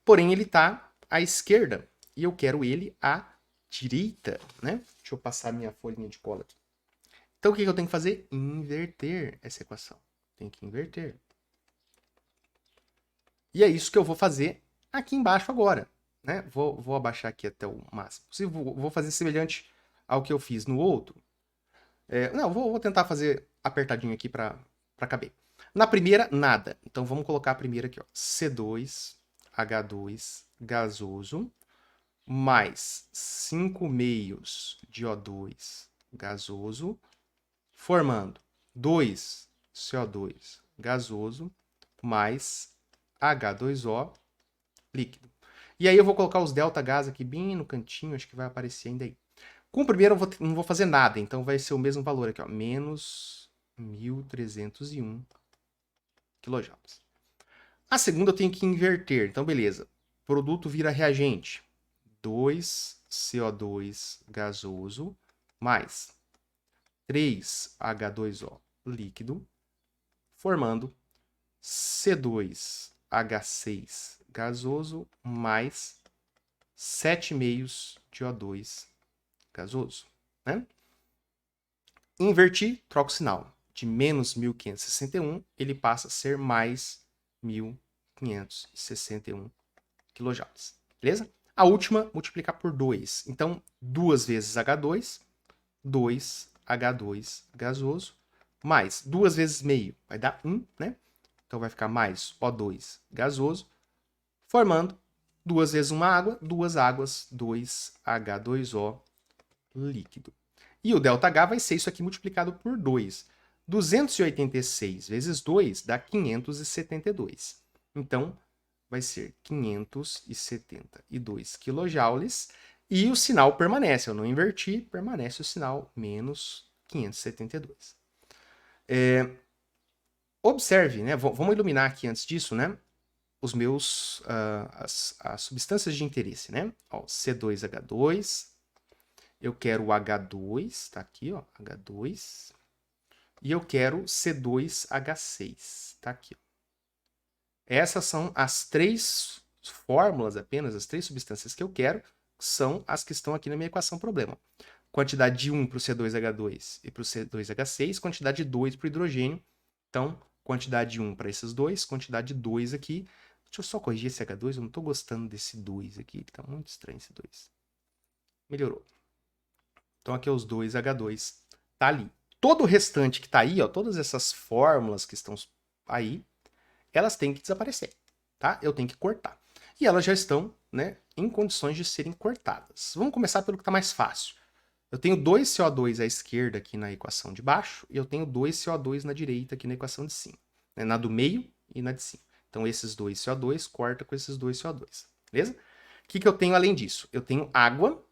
porém ele está à esquerda e eu quero ele à direita, né? Deixa eu passar minha folhinha de cola aqui. Então, o que eu tenho que fazer? Inverter essa equação. Tem que inverter. E é isso que eu vou fazer aqui embaixo agora. Né? Vou abaixar aqui até o máximo possível. Vou fazer semelhante ao que eu fiz no outro. Não, vou tentar fazer apertadinho aqui para caber. Na primeira, nada. Então, vamos colocar a primeira aqui. Ó. C2H2 gasoso mais 5 meios de O2 gasoso, formando 2 CO2 gasoso mais H2O líquido. E aí eu vou colocar os delta gás aqui bem no cantinho, acho que vai aparecer ainda aí. Com o primeiro eu não vou fazer nada, então vai ser o mesmo valor aqui, ó, menos 1.301 kJ. A segunda eu tenho que inverter, então beleza. Produto vira reagente. 2 CO2 gasoso mais 3 H2O líquido, formando C2H6 gasoso mais 7 meios de O2 gasoso. Né? Inverti, troco o sinal. De menos 1.561, ele passa a ser mais 1.561 kJ. Beleza? A última, multiplicar por 2. Então, 2 vezes H2, 2 H2 gasoso, mais 2 vezes meio, vai dar 1, né? Então vai ficar mais O2 gasoso, formando 2 vezes uma água, 2 águas, 2H2O líquido. E o ΔH vai ser isso aqui multiplicado por 2. 286 vezes 2 dá 572. Então, vai ser 572 kJ. E o sinal permanece. Eu não inverti, permanece o sinal menos 572. Observe, né? Vamos iluminar aqui antes disso, né? Os as substâncias de interesse, né? Ó, C2H2, eu quero o H2, tá aqui, ó, H2, e eu quero C2H6, tá aqui, ó. Essas são as 3 fórmulas apenas, as 3 substâncias que eu quero, são as que estão aqui na minha equação problema. Quantidade de 1 para o C2H2 e para o C2H6, quantidade de 2 para o hidrogênio. Então, quantidade de 1 para esses dois, quantidade de 2 aqui. Deixa eu só corrigir esse H2, eu não estou gostando desse 2 aqui, está muito estranho esse 2. Melhorou. Então, aqui é os 2 H2, tá ali. Todo o restante que está aí, ó, todas essas fórmulas que estão aí, elas têm que desaparecer, tá? Eu tenho que cortar. E elas já estão, né, em condições de serem cortadas. Vamos começar pelo que está mais fácil. Eu tenho 2 CO2 à esquerda aqui na equação de baixo e eu tenho 2 CO2 na direita aqui na equação de cima. Né? Na do meio e na de cima. Então, esses 2 CO2 corta com esses 2 CO2. Beleza? O que eu tenho além disso? Eu tenho água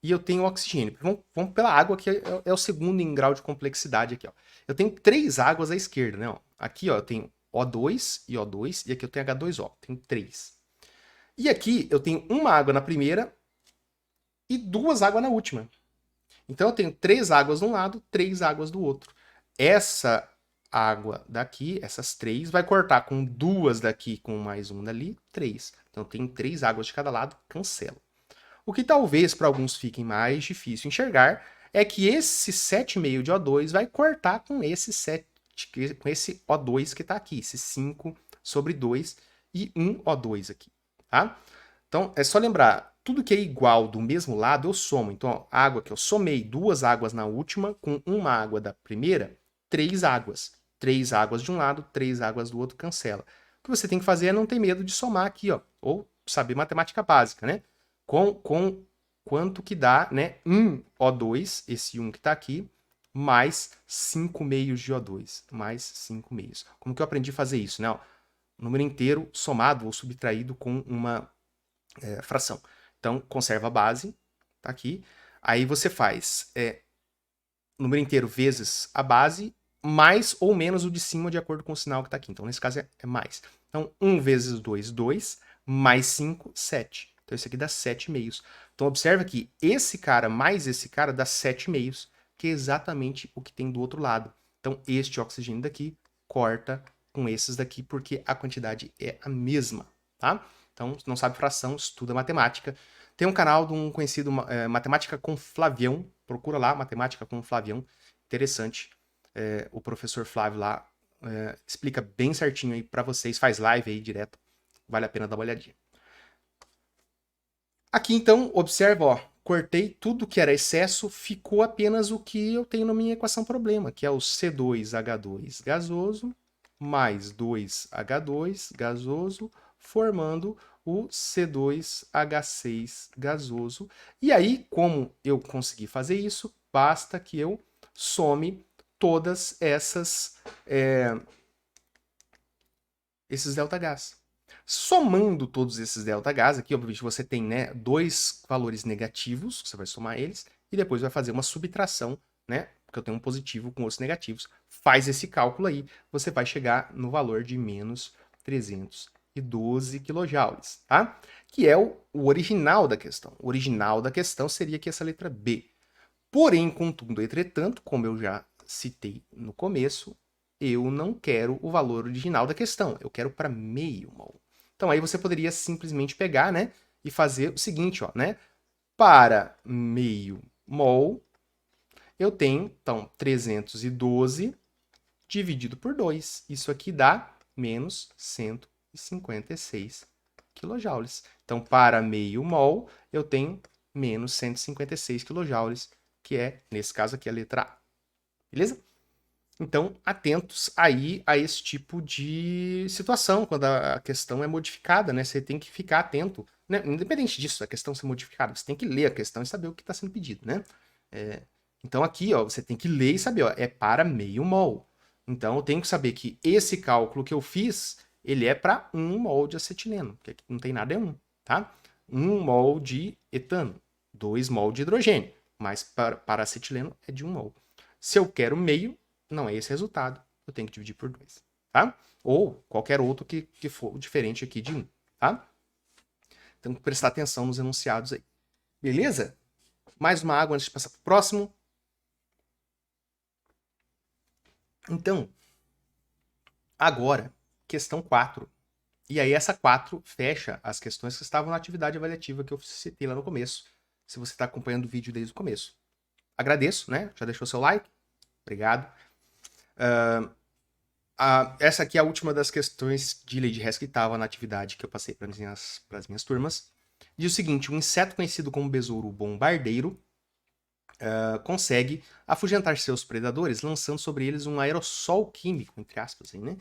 e eu tenho oxigênio. Vamos pela água, que é o segundo em grau de complexidade aqui. Ó. Eu tenho 3 águas à esquerda. Né? Ó. Aqui ó, eu tenho O2 e O2 e aqui eu tenho H2O. Tenho 3. E aqui eu tenho uma água na primeira e 2 águas na última. Então eu tenho 3 águas de um lado, 3 águas do outro. Essa água daqui, essas 3, vai cortar com 2 daqui, com mais 1 dali, 3. Então eu tenho 3 águas de cada lado, cancelo. O que talvez para alguns fique mais difícil enxergar é que esse 7,5 de O2 vai cortar com esse O2 que está aqui, esse 5 sobre 2 e 1 O2 aqui, tá? Então, é só lembrar, tudo que é igual do mesmo lado, eu somo. Então, ó, água que eu somei 2 águas na última com uma água da primeira, 3 águas. 3 águas de um lado, 3 águas do outro, cancela. O que você tem que fazer é não ter medo de somar aqui, ó, ou saber matemática básica, né? Com quanto que dá, né? 1 O2, esse 1 que está aqui, mais 5 meios de O2, mais 5 meios. Como que eu aprendi a fazer isso, né? Ó, número inteiro somado ou subtraído com uma fração. Então, conserva a base, tá aqui. Aí você faz número inteiro vezes a base, mais ou menos o de cima, de acordo com o sinal que está aqui. Então, nesse caso, é mais. Então, 1 vezes 2, 2, mais 5, 7. Então, isso aqui dá 7 meios. Então, observa que esse cara mais esse cara dá 7 meios, que é exatamente o que tem do outro lado. Então, este oxigênio daqui corta com esses daqui, porque a quantidade é a mesma, tá? Então, se não sabe fração, estuda matemática. Tem um canal de um conhecido, Matemática com Flavião. Procura lá, Matemática com Flavião. Interessante. O professor Flávio lá explica bem certinho aí para vocês. Faz live aí direto. Vale a pena dar uma olhadinha. Aqui, então, observa, ó. Cortei tudo que era excesso, ficou apenas o que eu tenho na minha equação problema, que é o C2H2 gasoso mais 2H2 gasoso, formando o C2H6 gasoso. E aí, como eu consegui fazer isso, basta que eu some todas esses ΔH. Somando todos esses ΔH, aqui obviamente você tem, né, 2 valores negativos, você vai somar eles, e depois vai fazer uma subtração, né, porque eu tenho um positivo com outros negativos. Faz esse cálculo aí, você vai chegar no valor de menos 312 kJ, tá? Que é o original da questão. O original da questão seria aqui essa letra B. Porém, contudo, entretanto, como eu já citei no começo, eu não quero o valor original da questão, eu quero para meio mol. Então aí você poderia simplesmente pegar, né, e fazer o seguinte, ó, né? Para meio mol, eu tenho, então, 312 dividido por 2. Isso aqui dá menos 156 kJ. Então, para meio mol, eu tenho menos 156 kJ, que é, nesse caso aqui, a letra A. Beleza? Então, atentos aí a esse tipo de situação, quando a questão é modificada, né? Você tem que ficar atento, né? Independente disso, a questão ser modificada, você tem que ler a questão e saber o que está sendo pedido, né? Então, aqui, ó, você tem que ler e saber, ó, é para meio mol. Então, eu tenho que saber que esse cálculo que eu fiz, ele é para 1 mol de acetileno, porque aqui não tem nada, é 1, tá? 1 mol de etano, 2 mol de hidrogênio, mas para acetileno é de 1 mol. Se eu quero meio, não é esse resultado, eu tenho que dividir por 2, tá? Ou qualquer outro que for diferente aqui de 1, tá? Então, prestar atenção nos enunciados aí. Beleza? Mais uma água antes de passar para o próximo. Então, agora, questão 4. E aí essa 4 fecha as questões que estavam na atividade avaliativa que eu citei lá no começo, se você está acompanhando o vídeo desde o começo. Agradeço, né? Já deixou seu like? Obrigado. Essa aqui é a última das questões de lei de Hess que estava na atividade que eu passei para as minhas turmas. Diz o seguinte: um inseto conhecido como besouro bombardeiro consegue afugentar seus predadores lançando sobre eles um aerossol químico, entre aspas, né?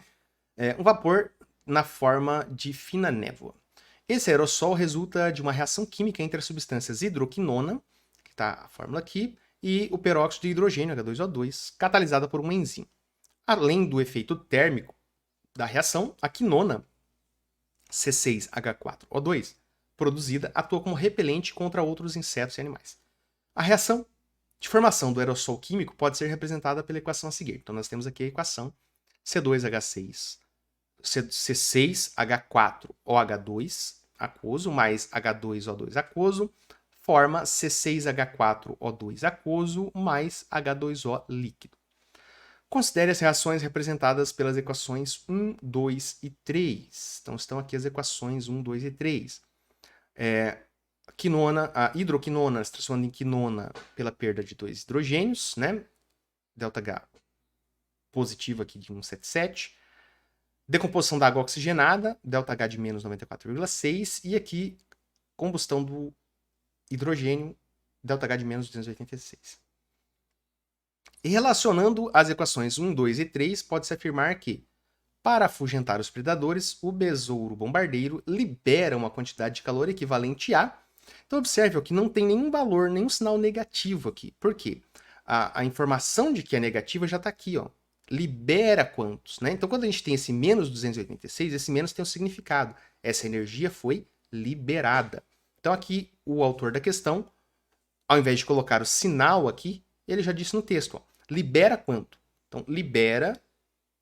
Um vapor na forma de fina névoa. Esse aerossol resulta de uma reação química entre as substâncias hidroquinona, que está a fórmula aqui, e o peróxido de hidrogênio, H2O2, catalisada por uma enzima. Além do efeito térmico da reação, a quinona, C6H4O2, produzida, atua como repelente contra outros insetos e animais. A reação de formação do aerossol químico pode ser representada pela equação a seguir. Então, nós temos aqui a equação C6H4OH2 aquoso mais H2O2 aquoso forma C6H4O2 aquoso mais H2O líquido. Considere as reações representadas pelas equações 1, 2 e 3. Então, estão aqui as equações 1, 2 e 3. A hidroquinona se transformando em quinona pela perda de 2 hidrogênios, né? ΔH positivo aqui de 177. Decomposição da água oxigenada, ΔH de menos 94,6. E aqui, combustão do hidrogênio, ΔH de menos 286. E relacionando as equações 1, 2 e 3, pode-se afirmar que, para afugentar os predadores, o besouro bombardeiro libera uma quantidade de calor equivalente a... Então observe que não tem nenhum valor, nenhum sinal negativo aqui. Por quê? A informação de que é negativa já está aqui, ó. Libera quantos, né? Então quando a gente tem esse menos 286, esse menos tem um significado. Essa energia foi liberada. Então aqui o autor da questão, ao invés de colocar o sinal aqui, ele já disse no texto, ó, libera quanto? Então, libera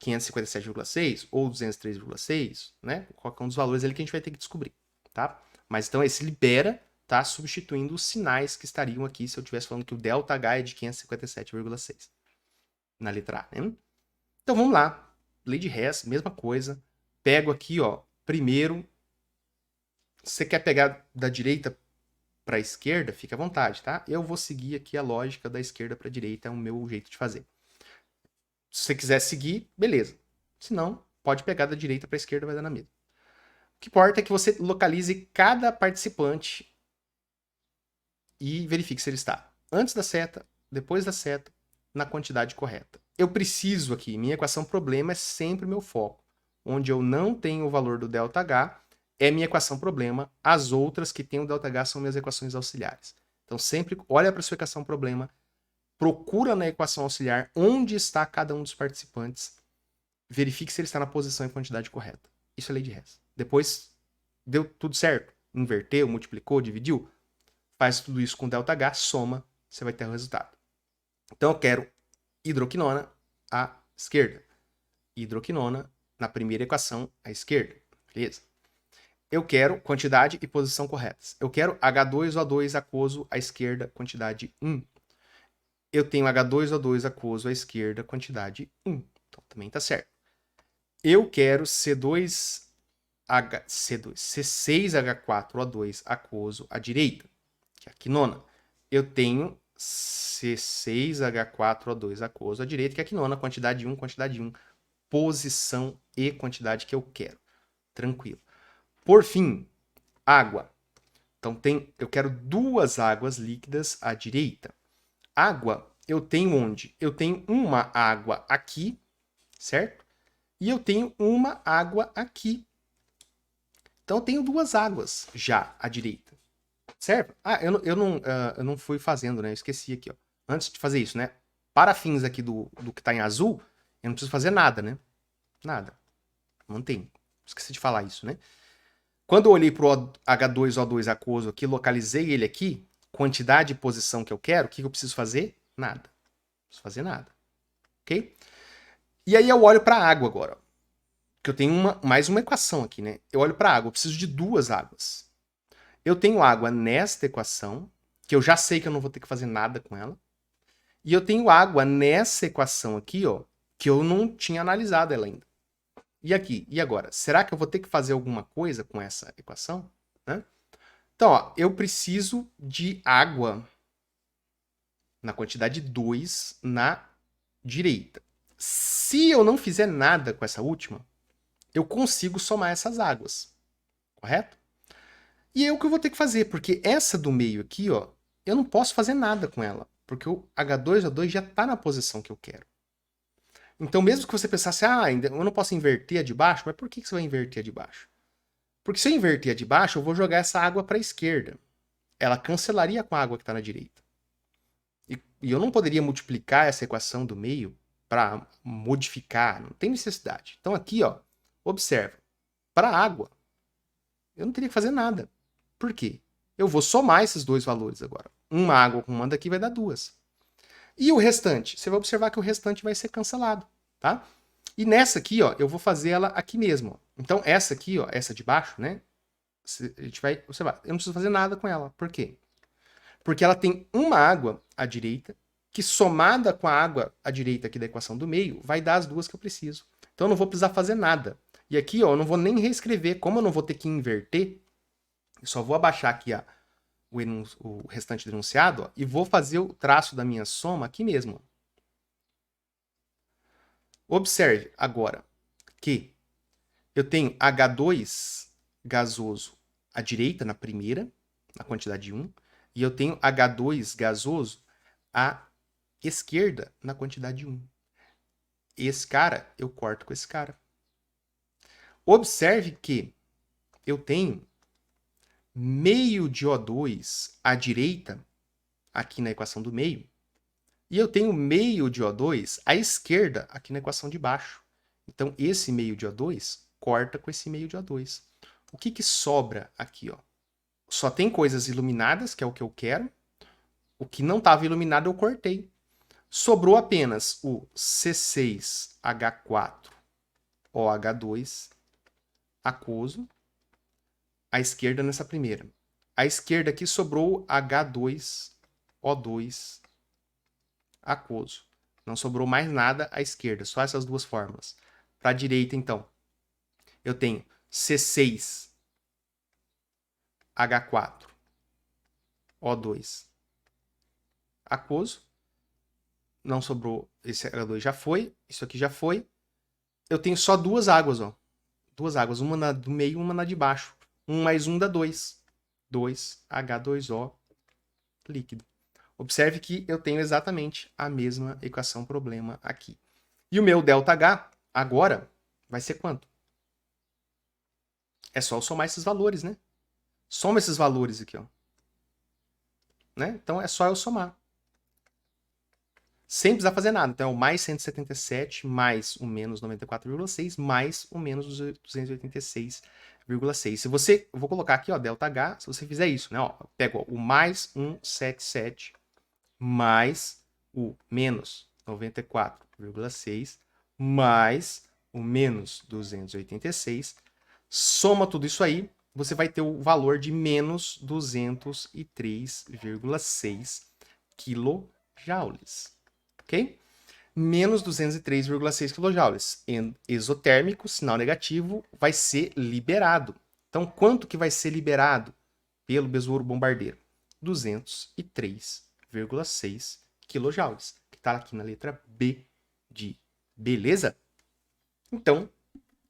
557,6 ou 203,6, né? Qualquer um dos valores ali que a gente vai ter que descobrir, tá? Mas então esse libera tá substituindo os sinais que estariam aqui se eu estivesse falando que o ΔH é de 557,6 na letra A, né? Então vamos lá. Lei de Hess, mesma coisa. Pego aqui, ó, primeiro. Você quer pegar da direita para a esquerda, fica à vontade, tá? Eu vou seguir aqui a lógica da esquerda para a direita, é o meu jeito de fazer. Se você quiser seguir, beleza. Se não, pode pegar da direita para a esquerda, vai dar na mesma. O que importa é que você localize cada participante e verifique se ele está antes da seta, depois da seta, na quantidade correta. Eu preciso aqui, minha equação problema é sempre meu foco. Onde eu não tenho o valor do ΔH, é minha equação problema. As outras que têm o ΔH são minhas equações auxiliares. Então sempre olha para a sua equação problema, procura na equação auxiliar onde está cada um dos participantes, verifique se ele está na posição e quantidade correta. Isso é lei de Hess. Depois, deu tudo certo? Inverteu, multiplicou, dividiu? Faz tudo isso com ΔH, soma, você vai ter o resultado. Então eu quero hidroquinona à esquerda. Hidroquinona na primeira equação à esquerda. Beleza? Eu quero quantidade e posição corretas. Eu quero H2O2 aquoso à esquerda, quantidade 1. Eu tenho H2O2 aquoso à esquerda, quantidade 1. Então também está certo. Eu quero C6H4O2 aquoso à direita, que é a quinona. Eu tenho C6H4O2 aquoso à direita, que é a quinona, quantidade 1, posição e quantidade que eu quero. Tranquilo. Por fim, água. Então eu quero 2 águas líquidas à direita. Água, eu tenho onde? Eu tenho uma água aqui, certo? E eu tenho uma água aqui. Então eu tenho 2 águas já à direita. Certo? Eu não fui fazendo, né? Eu esqueci aqui, ó. Antes de fazer isso, né? Para fins aqui do que tá em azul, eu não preciso fazer nada, né? Nada. Mantém. Esqueci de falar isso, né? Quando eu olhei pro H2O2 aquoso aqui, localizei ele aqui, quantidade e posição que eu quero, o que eu preciso fazer? Nada. Não preciso fazer nada. Ok? E aí eu olho para a água agora. Que eu tenho mais uma equação aqui, né? Eu olho para a água, eu preciso de 2 águas. Eu tenho água nesta equação que eu já sei que eu não vou ter que fazer nada com ela. E eu tenho água nessa equação aqui, ó, que eu não tinha analisado ela ainda. E aqui, e agora? Será que eu vou ter que fazer alguma coisa com essa equação? Né? Então, ó, eu preciso de água na quantidade 2 na direita. Se eu não fizer nada com essa última, eu consigo somar essas águas, correto? E é o que eu vou ter que fazer, porque essa do meio aqui, ó, eu não posso fazer nada com ela, porque o H2O2 já está na posição que eu quero. Então, mesmo que você pensasse, eu não posso inverter a de baixo, mas por que você vai inverter a de baixo? Porque se eu inverter a de baixo, eu vou jogar essa água para a esquerda. Ela cancelaria com a água que está na direita. E eu não poderia multiplicar essa equação do meio para modificar, não tem necessidade. Então aqui, ó, observa, para a água, eu não teria que fazer nada. Por quê? Eu vou somar esses dois valores agora. Uma água com uma daqui vai dar 2. E o restante? Você vai observar que o restante vai ser cancelado, tá? E nessa aqui, ó, eu vou fazer ela aqui mesmo. Ó. Então essa aqui, ó, essa de baixo, né? A gente vai observar. Eu não preciso fazer nada com ela. Por quê? Porque ela tem uma água à direita, que somada com a água à direita aqui da equação do meio, vai dar as duas que eu preciso. Então eu não vou precisar fazer nada. E aqui, ó, eu não vou nem reescrever. Como eu não vou ter que inverter, eu só vou abaixar aqui ó, o restante do enunciado ó, e vou fazer o traço da minha soma aqui mesmo. Observe agora que eu tenho H2 gasoso à direita, na primeira, na quantidade 1, e eu tenho H2 gasoso à esquerda, na quantidade 1. Esse cara, eu corto com esse cara. Observe que eu tenho meio de O2 à direita, aqui na equação do meio, e eu tenho meio de O2 à esquerda, aqui na equação de baixo. Então, esse meio de O2 corta com esse meio de O2. O que sobra aqui? Ó? Só tem coisas iluminadas, que é o que eu quero. O que não estava iluminado eu cortei. Sobrou apenas o C6H4OH2 aquoso, à esquerda nessa primeira. À esquerda aqui sobrou H2O2 aquoso. Não sobrou mais nada à esquerda, só essas duas fórmulas. Para a direita, então, eu tenho C6H4O2 aquoso. Não sobrou, esse H2 já foi, isso aqui já foi. Eu tenho só duas águas, ó. Duas águas, uma na do meio e uma na de baixo. 1 mais 1 dá 2. 2H2O líquido. Observe que eu tenho exatamente a mesma equação problema aqui. E o meu ΔH agora vai ser quanto? É só eu somar esses valores, né? Soma esses valores aqui, ó. Né? Então é só eu somar. Sem precisar fazer nada. Então é o mais 177 mais o menos 94,6 mais o menos 286,6. Se você, eu vou colocar aqui, ó, ΔH, se você fizer isso, né, ó, pego ó, o mais 177 mais o menos 94,6 mais o menos 286, soma tudo isso aí, você vai ter o valor de menos 203,6 quilojoules. Ok? Menos 203,6 kJ. Exotérmico, sinal negativo, vai ser liberado. Então, quanto que vai ser liberado pelo besouro bombardeiro? 203,6 kJ, que está aqui na letra B de beleza? Então,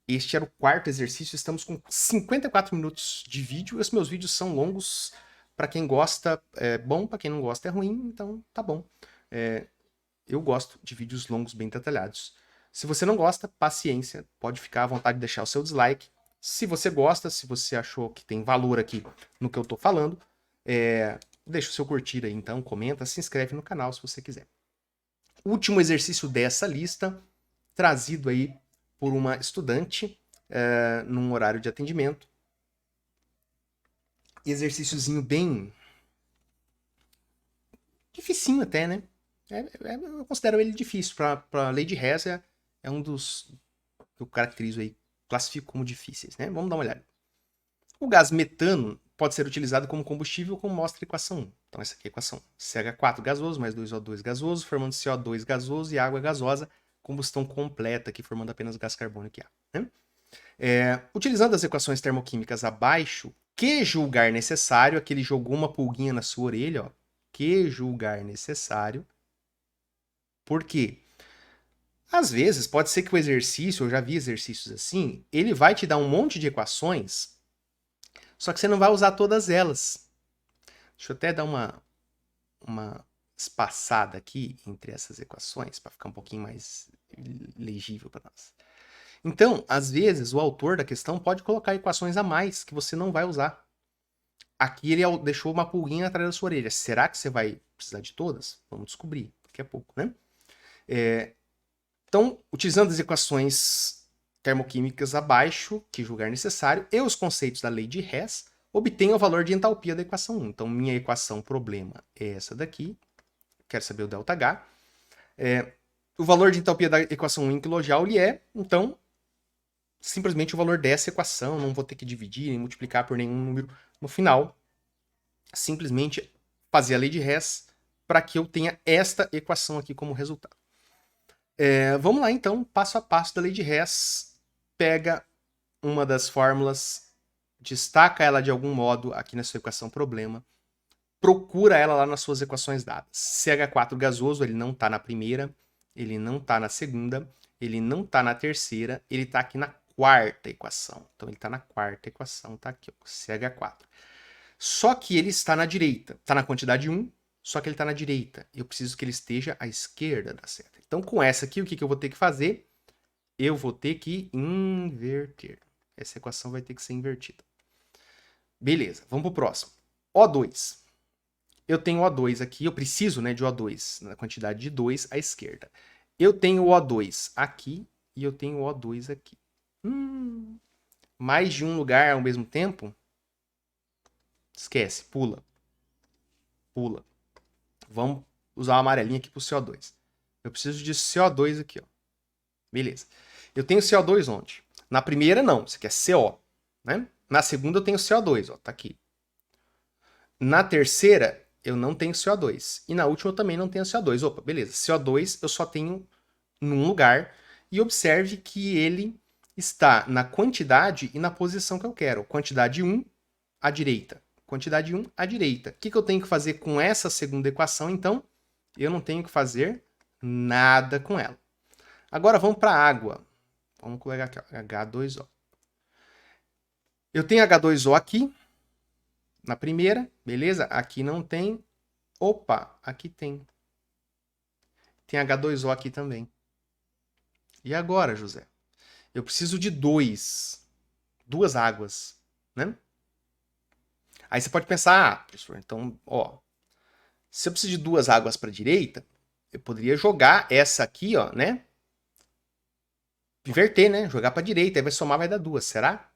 este era o quarto exercício. Estamos com 54 minutos de vídeo. Os meus vídeos são longos. Para quem gosta, é bom. Para quem não gosta, é ruim. Então, tá bom. Eu gosto de vídeos longos, bem detalhados. Se você não gosta, paciência, pode ficar à vontade de deixar o seu dislike. Se você gosta, se você achou que tem valor aqui no que eu estou falando, deixa o seu curtir aí, então, comenta, se inscreve no canal se você quiser. Último exercício dessa lista, trazido aí por uma estudante num horário de atendimento. Exercíciozinho bem dificinho até, né? Eu considero ele difícil. Para lei de Hess é um dos que eu caracterizo aí, classifico como difíceis, né? Vamos dar uma olhada. O gás metano pode ser utilizado como combustível, como mostra a equação 1. Então essa aqui é a equação. CH4 gasoso mais 2O2 gasoso, formando CO2 gasoso e água gasosa, combustão completa aqui, formando apenas gás carbônico e água. Né? Utilizando as equações termoquímicas abaixo, que julgar necessário, aqui ele jogou uma pulguinha na sua orelha, ó, que julgar necessário. Por quê? Às vezes, pode ser que o exercício, eu já vi exercícios assim, ele vai te dar um monte de equações, só que você não vai usar todas elas. Deixa eu até dar uma espaçada aqui entre essas equações, para ficar um pouquinho mais legível para nós. Então, às vezes, o autor da questão pode colocar equações a mais que você não vai usar. Aqui ele deixou uma pulguinha atrás da sua orelha. Será que você vai precisar de todas? Vamos descobrir daqui a pouco, né? Então, utilizando as equações termoquímicas abaixo, que julgar necessário, e os conceitos da lei de Hess, obtenho o valor de entalpia da equação 1. Então, minha equação problema é essa daqui. Quero saber o ΔH. O valor de entalpia da equação 1 em kJ é, então, simplesmente o valor dessa equação. Não vou ter que dividir nem multiplicar por nenhum número no final. Simplesmente fazer a lei de Hess para que eu tenha esta equação aqui como resultado. Vamos lá, então, passo a passo da lei de Hess. Pega uma das fórmulas, destaca ela de algum modo aqui na sua equação problema, procura ela lá nas suas equações dadas. CH4 gasoso, ele não está na primeira, ele não está na segunda, ele não está na terceira, ele está aqui na quarta equação. Então, ele está na quarta equação, está aqui, ó, CH4. Só que ele está na direita, está na quantidade 1, só que ele está na direita. Eu preciso que ele esteja à esquerda da seta. Então, com essa aqui, o que eu vou ter que fazer? Eu vou ter que inverter. Essa equação vai ter que ser invertida. Beleza, vamos para o próximo. O2. Eu tenho O2 aqui, eu preciso, né, de O2, na quantidade de 2 à esquerda. Eu tenho o O2 aqui e eu tenho o O2 aqui. Mais de um lugar ao mesmo tempo? Esquece, pula. Pula. Vamos usar uma amarelinha aqui para o CO2. Eu preciso de CO2 aqui, ó. Beleza. Eu tenho CO2 onde? Na primeira, não. Isso aqui é CO, né? Na segunda, eu tenho CO2, ó. Tá aqui. Na terceira, eu não tenho CO2. E na última, eu também não tenho CO2. Opa, beleza. CO2 eu só tenho num lugar. E observe que ele está na quantidade e na posição que eu quero. Quantidade 1 à direita. Quantidade 1 à direita. O que eu tenho que fazer com essa segunda equação, então? Eu não tenho que fazer nada com ela. Agora vamos para a água. Vamos colocar aqui, ó, H2O. Eu tenho H2O aqui, na primeira, beleza? Aqui não tem. Opa, aqui tem. Tem H2O aqui também. E agora, José? Eu preciso de duas águas, né? Aí você pode pensar, professor, então, ó, se eu preciso de duas águas para a direita, eu poderia jogar essa aqui, ó, né? Inverter, né? Jogar para a direita, aí vai somar, vai dar duas. Será?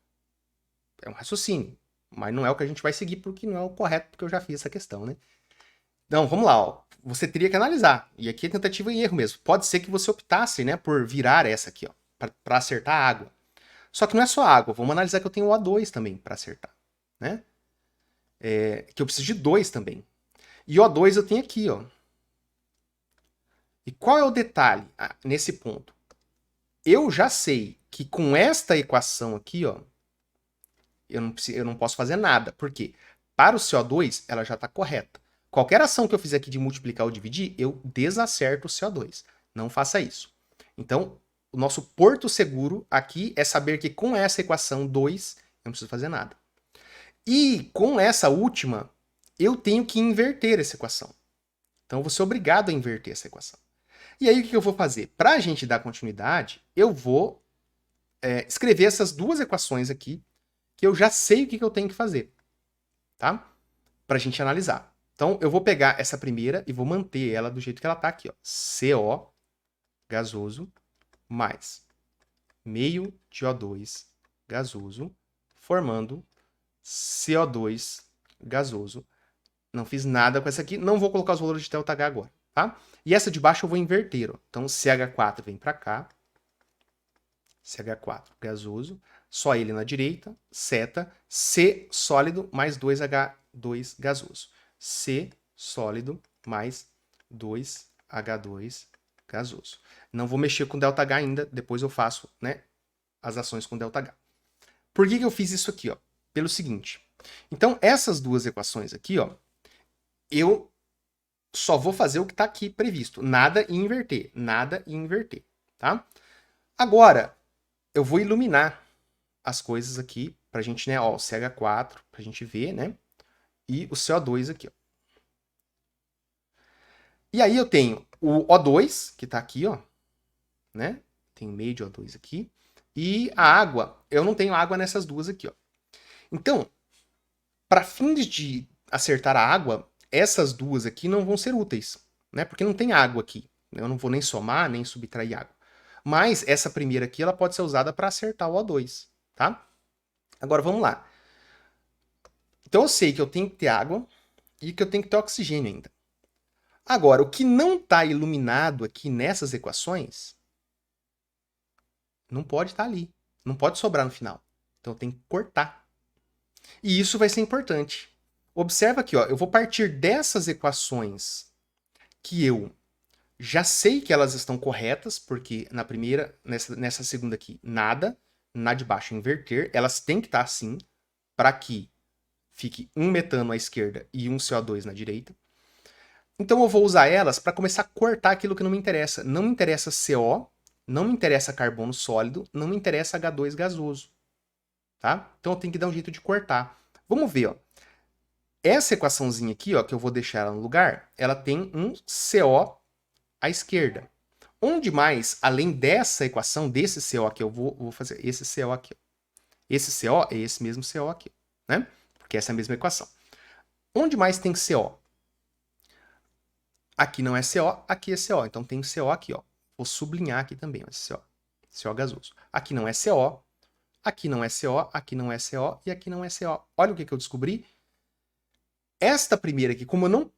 É um raciocínio. Mas não é o que a gente vai seguir, porque não é o correto, porque eu já fiz essa questão, né? Então, vamos lá, ó. Você teria que analisar. E aqui é tentativa e erro mesmo. Pode ser que você optasse, né, por virar essa aqui, ó, para acertar a água. Só que não é só água. Vamos analisar que eu tenho o O2 também para acertar, né? Que eu preciso de 2 também. E O2 eu tenho aqui, ó. E qual é o detalhe nesse ponto? Eu já sei que com esta equação aqui, ó, eu não posso fazer nada. Por quê? Para o CO2, ela já está correta. Qualquer ação que eu fizer aqui de multiplicar ou dividir, eu desacerto o CO2. Não faça isso. Então, o nosso porto seguro aqui é saber que com essa equação 2, eu não preciso fazer nada. E com essa última, eu tenho que inverter essa equação. Então, eu vou ser obrigado a inverter essa equação. E aí, o que eu vou fazer? Para a gente dar continuidade, eu vou escrever essas duas equações aqui, que eu já sei o que eu tenho que fazer, tá? Para a gente analisar. Então, eu vou pegar essa primeira e vou manter ela do jeito que ela está aqui, ó. CO gasoso mais meio de O2 gasoso, formando CO2 gasoso. Não fiz nada com essa aqui, não vou colocar os valores de ΔH agora, tá? E essa de baixo eu vou inverter, ó. Então, CH4 vem para cá, CH4 gasoso, só ele na direita, seta, C sólido mais 2H2 gasoso. C sólido mais 2H2 gasoso. Não vou mexer com ΔH ainda, depois eu faço, né, as ações com ΔH. Por que eu fiz isso aqui? Ó? Pelo seguinte. Então, essas duas equações aqui, ó, eu só vou fazer o que está aqui previsto. Nada e inverter. Nada e inverter. Tá? Agora, eu vou iluminar as coisas aqui para a gente, né? Ó, o CH4, para a gente ver, né? E o CO2 aqui, ó. E aí eu tenho o O2, que está aqui, ó, né? Tem meio de O2 aqui. E a água, eu não tenho água nessas duas aqui, ó. Então, para fins de acertar a água, essas duas aqui não vão ser úteis, né? Porque não tem água aqui. Eu não vou nem somar, nem subtrair água. Mas essa primeira aqui, ela pode ser usada para acertar o O2, tá? Agora, vamos lá. Então, eu sei que eu tenho que ter água e que eu tenho que ter oxigênio ainda. Agora, o que não está iluminado aqui nessas equações, não pode estar ali. Não pode sobrar no final. Então, eu tenho que cortar. E isso vai ser importante. Observa aqui, ó, eu vou partir dessas equações que eu já sei que elas estão corretas, porque na primeira, nessa segunda aqui, nada, na de baixo inverter, elas têm que estar assim, para que fique um metano à esquerda e um CO2 na direita. Então eu vou usar elas para começar a cortar aquilo que não me interessa. Não me interessa CO, não me interessa carbono sólido, não me interessa H2 gasoso. Tá? Então eu tenho que dar um jeito de cortar. Vamos ver, ó. Essa equaçãozinha aqui, ó, que eu vou deixar ela no lugar, ela tem um CO à esquerda. Onde mais, além dessa equação, desse CO aqui, eu vou fazer esse CO aqui. Ó. Esse CO é esse mesmo CO aqui, né? Porque essa é a mesma equação. Onde mais tem CO? Aqui não é CO, aqui é CO. Então tem CO aqui, ó. Vou sublinhar aqui também, esse CO. CO gasoso. Aqui não é CO, aqui não é CO, aqui não é CO e aqui não é CO. Olha o que eu descobri. Esta primeira aqui, como eu não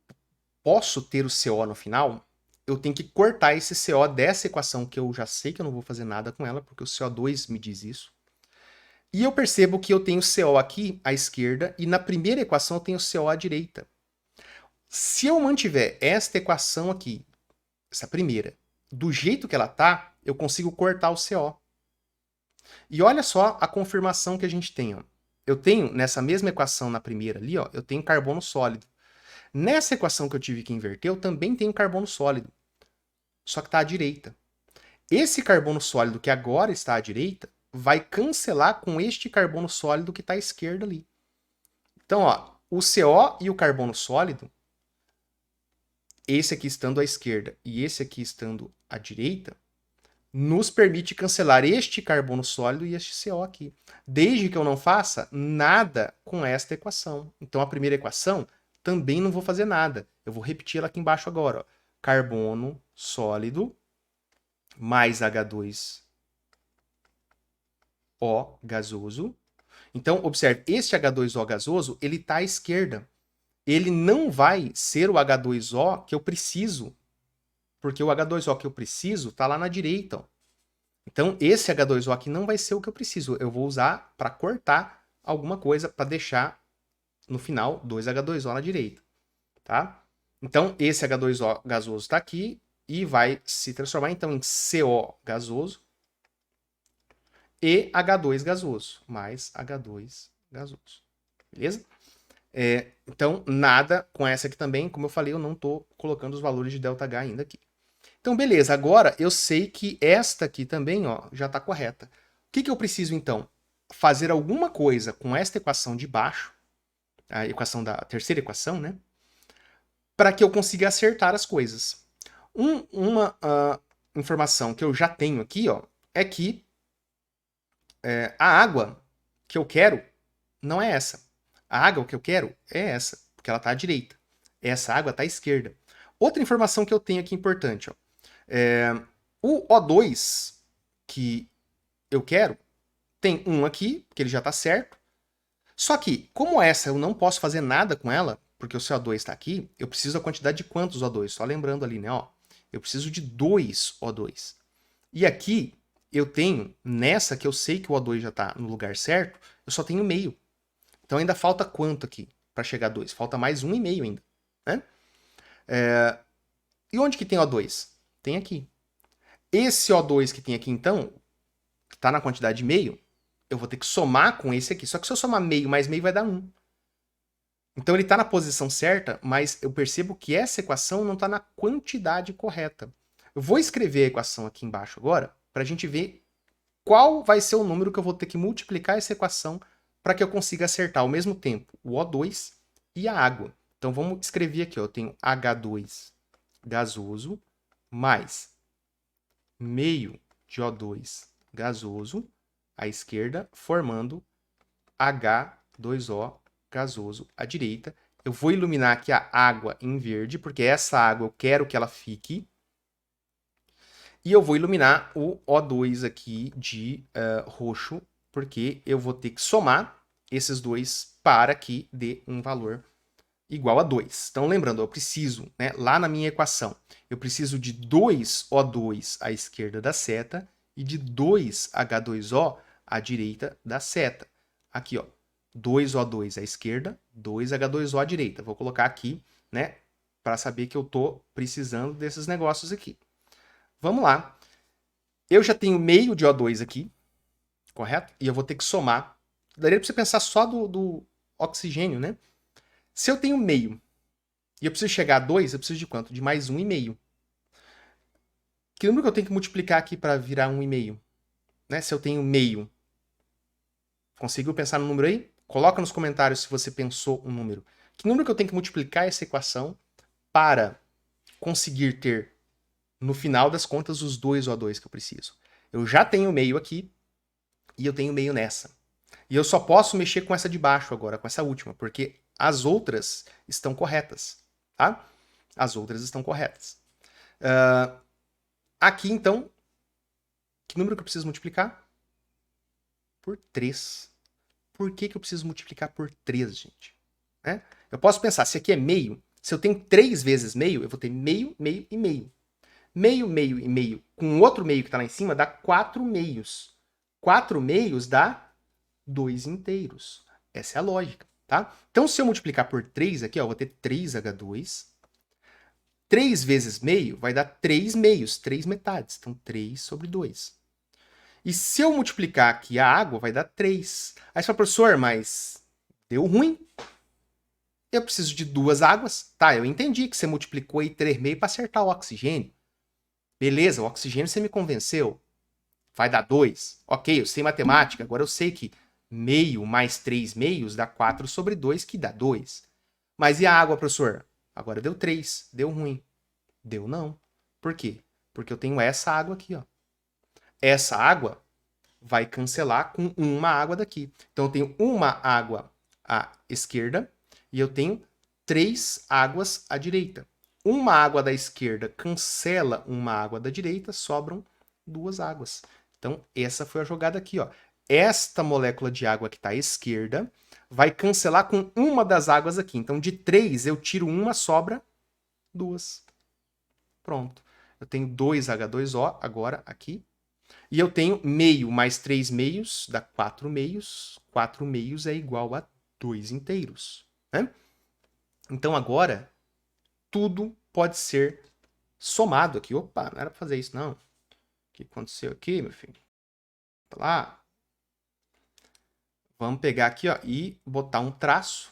posso ter o CO no final, eu tenho que cortar esse CO dessa equação, que eu já sei que eu não vou fazer nada com ela, porque o CO2 me diz isso. E eu percebo que eu tenho CO aqui à esquerda, e na primeira equação eu tenho CO à direita. Se eu mantiver esta equação aqui, essa primeira, do jeito que ela tá, eu consigo cortar o CO. E olha só a confirmação que a gente tem. Ó. Eu tenho, nessa mesma equação na primeira ali, ó, eu tenho carbono sólido. Nessa equação que eu tive que inverter, eu também tenho carbono sólido. Só que está à direita. Esse carbono sólido que agora está à direita vai cancelar com este carbono sólido que está à esquerda ali. Então, ó, o CO e o carbono sólido, esse aqui estando à esquerda e esse aqui estando à direita, nos permite cancelar este carbono sólido e este CO aqui. Desde que eu não faça nada com esta equação. Então, a primeira equação também não vou fazer nada. Eu vou repetir ela aqui embaixo agora. Ó. Carbono sólido mais H2O gasoso. Então, observe, este H2O gasoso, ele está à esquerda. Ele não vai ser o H2O que eu preciso, porque o H2O que eu preciso está lá na direita. Ó. Então, esse H2O aqui não vai ser o que eu preciso. Eu vou usar para cortar alguma coisa, para deixar, no final, 2H2O na direita. Tá? Então, esse H2O gasoso está aqui e vai se transformar, então, em CO gasoso e H2 gasoso, mais H2 gasoso. Beleza? Então, nada com essa aqui também. Como eu falei, eu não estou colocando os valores de ΔH ainda aqui. Então, beleza. Agora, eu sei que esta aqui também ó, já está correta. O que eu preciso, então? Fazer alguma coisa com esta equação de baixo, a equação da terceira equação, né? Para que eu consiga acertar as coisas. Uma informação que eu já tenho aqui ó, é que a água que eu quero não é essa. A água que eu quero é essa, porque ela está à direita. Essa água está à esquerda. Outra informação que eu tenho aqui importante. Ó, o O2 que eu quero tem um aqui, que ele já está certo. Só que, como essa eu não posso fazer nada com ela, porque o CO2 está aqui, eu preciso da quantidade de quantos O2? Só lembrando ali, né? Ó, eu preciso de 2 O2. E aqui, eu tenho, nessa que eu sei que o O2 já está no lugar certo, eu só tenho meio. Então ainda falta quanto aqui para chegar a 2? Falta mais 1,5 ainda, né? E onde que tem O2? Tem aqui. Esse O2 que tem aqui, então, que está na quantidade meio, eu vou ter que somar com esse aqui. Só que se eu somar meio mais meio vai dar 1. Então ele está na posição certa, mas eu percebo que essa equação não está na quantidade correta. Eu vou escrever a equação aqui embaixo agora, para a gente ver qual vai ser o número que eu vou ter que multiplicar essa equação para que eu consiga acertar ao mesmo tempo o O2 e a água. Então vamos escrever aqui, ó, eu tenho H2 gasoso mais meio de O2 gasoso à esquerda, formando H2O gasoso à direita. Eu vou iluminar aqui a água em verde, porque essa água eu quero que ela fique. E eu vou iluminar o O2 aqui de roxo, porque eu vou ter que somar esses dois para que dê um valor igual a 2. Então, lembrando, eu preciso, né, lá na minha equação, eu preciso de 2O2 à esquerda da seta e de 2H2O à direita da seta. Aqui, ó, 2O2 à esquerda, 2H2O à direita. Vou colocar aqui, né, para saber que eu estou precisando desses negócios aqui. Vamos lá. Eu já tenho meio de O2 aqui, correto? E eu vou ter que somar. Daria para você pensar só do oxigênio, né? Se eu tenho meio e eu preciso chegar a 2, eu preciso de quanto? De mais 1,5. Que número que eu tenho que multiplicar aqui para virar 1,5? Né? Se eu tenho meio. Conseguiu pensar no número aí? Coloca nos comentários se você pensou um número. Que número que eu tenho que multiplicar essa equação para conseguir ter, no final das contas, os 2 O2 que eu preciso? Eu já tenho meio aqui e eu tenho meio nessa. E eu só posso mexer com essa de baixo agora, com essa última, porque as outras estão corretas, tá? As outras estão corretas. Aqui, então, que número que eu preciso multiplicar? Por 3. Por que eu preciso multiplicar por 3, gente? Né? Eu posso pensar, se aqui é meio, se eu tenho 3 vezes meio, eu vou ter meio, meio e meio. Meio, meio e meio com outro meio que está lá em cima dá 4 meios. 4 meios dá 2 inteiros. Essa é a lógica, tá? Então, se eu multiplicar por 3 aqui, ó, eu vou ter 3H2. 3 vezes meio vai dar 3 meios, 3 metades. Então, 3 sobre 2. E se eu multiplicar aqui a água, vai dar 3. Aí você fala, professor, mas deu ruim. Eu preciso de 2 águas. Tá, eu entendi que você multiplicou aí 3,5 para acertar o oxigênio. Beleza, o oxigênio você me convenceu. Vai dar 2. Ok, eu sei matemática. Agora eu sei que meio mais 3 meios dá 4 sobre 2, que dá 2. Mas e a água, professor? Agora deu 3. Deu ruim. Deu não. Por quê? Porque eu tenho essa água aqui, ó. Essa água vai cancelar com uma água daqui. Então eu tenho uma água à esquerda e eu tenho 3 águas à direita. Uma água da esquerda cancela uma água da direita, sobram 2 águas. Então essa foi a jogada aqui, ó. Esta molécula de água que está à esquerda vai cancelar com uma das águas aqui. Então de 3 eu tiro uma, sobra 2. Pronto. Eu tenho 2H2O agora aqui. E eu tenho meio mais 3 meios, dá 4 meios. 4 meios é igual a 2 inteiros. Né? Então agora, tudo pode ser somado aqui. Opa, não era para fazer isso não. O que aconteceu aqui, meu filho? Tá lá. Vamos pegar aqui, ó, e botar um traço.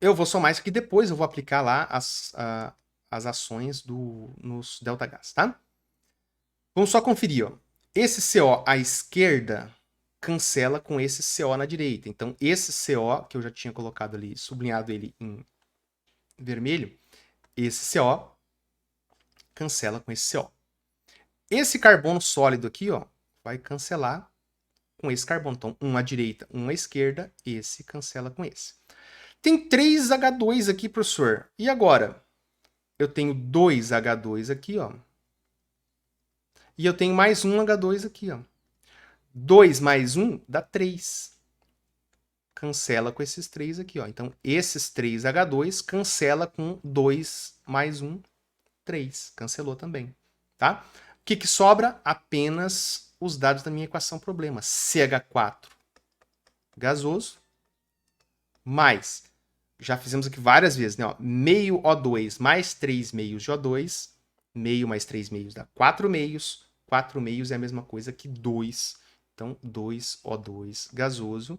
Eu vou somar isso aqui, depois eu vou aplicar lá as ações nos ΔH, tá? Vamos só conferir, ó. Esse CO à esquerda cancela com esse CO na direita. Então, esse CO, que eu já tinha colocado ali, sublinhado ele em vermelho, esse CO cancela com esse CO. Esse carbono sólido aqui, ó, vai cancelar com esse carbono. Então, um à direita, um à esquerda, esse cancela com esse. Tem 3H2 aqui, professor. E agora? Eu tenho 2H2 aqui, ó. E eu tenho mais um H2 aqui, ó. 2 mais 1 dá 3. Cancela com esses 3 aqui, ó. Então, esses 3H2 cancela com 2 mais 1, 3. Cancelou também, tá? O que sobra? Apenas os dados da minha equação problema. CH4 gasoso mais já fizemos aqui várias vezes, né? Ó, meio O2 mais 3 meios de O2, meio mais 3 meios dá 4 meios, 4 meios é a mesma coisa que 2, então 2O2 gasoso.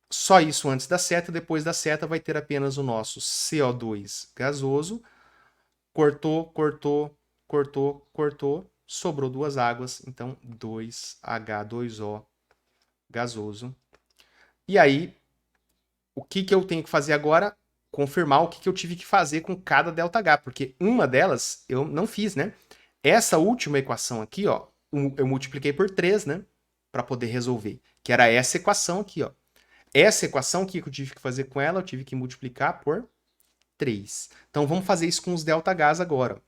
Só isso antes da seta, depois da seta vai ter apenas o nosso CO2 gasoso. Cortou, cortou, cortou, cortou, sobrou duas águas, então 2H2O gasoso. E aí, o que eu tenho que fazer agora? Confirmar o que eu tive que fazer com cada ΔH, porque uma delas eu não fiz, né? Essa última equação aqui, ó, eu multipliquei por 3, né? Para poder resolver, que era essa equação aqui, ó. Essa equação, o que eu tive que fazer com ela? Eu tive que multiplicar por 3. Então, vamos fazer isso com os ΔHs agora.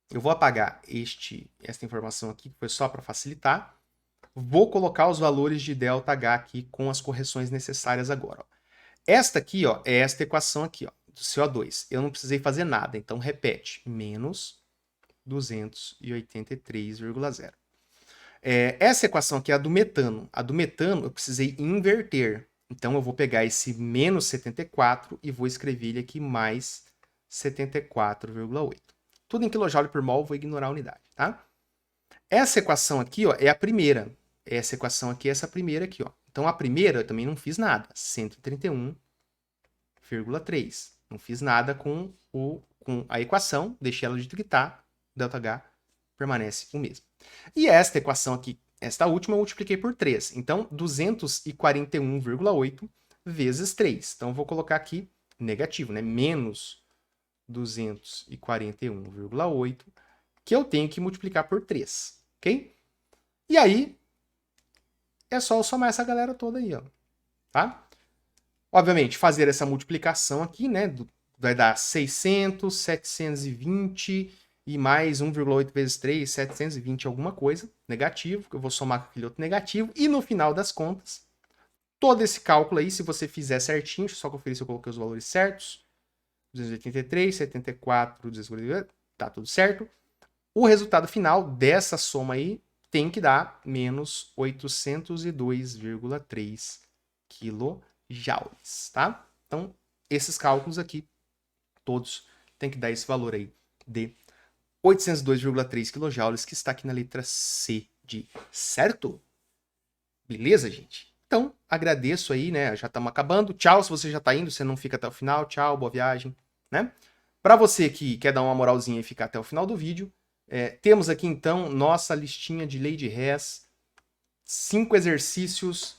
Eu vou apagar esta informação aqui, que foi só para facilitar. Vou colocar os valores de ΔH aqui com as correções necessárias agora. Ó. Esta aqui, ó, é esta equação aqui, ó, do CO2. Eu não precisei fazer nada, então repete. Menos 283,0. Essa equação aqui é a do metano. A do metano eu precisei inverter. Então eu vou pegar esse menos 74 e vou escrever ele aqui mais 74,8. Tudo em kJ por mol, vou ignorar a unidade, tá? Essa equação aqui, ó, é a primeira. Essa equação aqui é essa primeira aqui, ó. Então a primeira eu também não fiz nada. 131,3. Não fiz nada com a equação, deixei ela do jeito que tá. ΔH permanece o mesmo. E esta equação aqui, esta última, eu multipliquei por 3. Então, 241,8 vezes 3. Então, eu vou colocar aqui negativo, né? Menos 241,8, que eu tenho que multiplicar por 3, ok? E aí, é só eu somar essa galera toda aí, ó, tá? Obviamente, fazer essa multiplicação aqui, né? Vai dar 600, 720 e mais 1,8 vezes 3, 720 alguma coisa, negativo, que eu vou somar com aquele outro negativo. E no final das contas, todo esse cálculo aí, se você fizer certinho, deixa eu só conferir se eu coloquei os valores certos. 283, 74, 240, tá tudo certo. O resultado final dessa soma aí tem que dar menos 802,3 kJ, tá? Então, esses cálculos aqui, todos, tem que dar esse valor aí de 802,3 kJ, que está aqui na letra C de certo? Beleza, gente? Então, agradeço aí, né? Já estamos acabando. Tchau, se você já está indo, você não fica até o final. Tchau, boa viagem, né? Para você que quer dar uma moralzinha e ficar até o final do vídeo, temos aqui então nossa listinha de lei de Hess, 5 exercícios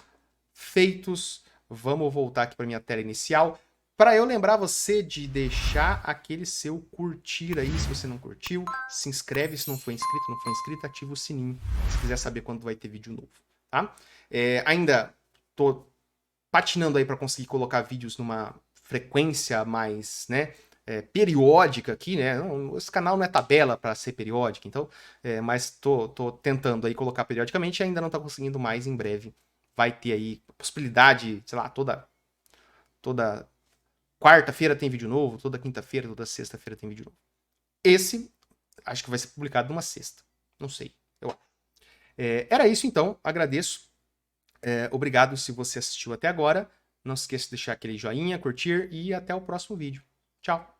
feitos. Vamos voltar aqui para minha tela inicial. Para eu lembrar você de deixar aquele seu curtir aí, se você não curtiu, se inscreve se não for inscrito, ativa o sininho, se quiser saber quando vai ter vídeo novo, tá? Ainda tô patinando aí para conseguir colocar vídeos numa frequência mais, né, periódica aqui, né? Esse canal não é tabela para ser periódica, então, mas tô tentando aí colocar periodicamente e ainda não tá conseguindo mais. Em breve vai ter aí possibilidade, sei lá, toda quarta-feira tem vídeo novo, toda quinta-feira, toda sexta-feira tem vídeo novo. Esse, acho que vai ser publicado numa sexta. Não sei, eu acho. Era isso então, agradeço. Obrigado se você assistiu até agora. Não se esqueça de deixar aquele joinha, curtir e até o próximo vídeo. Tchau!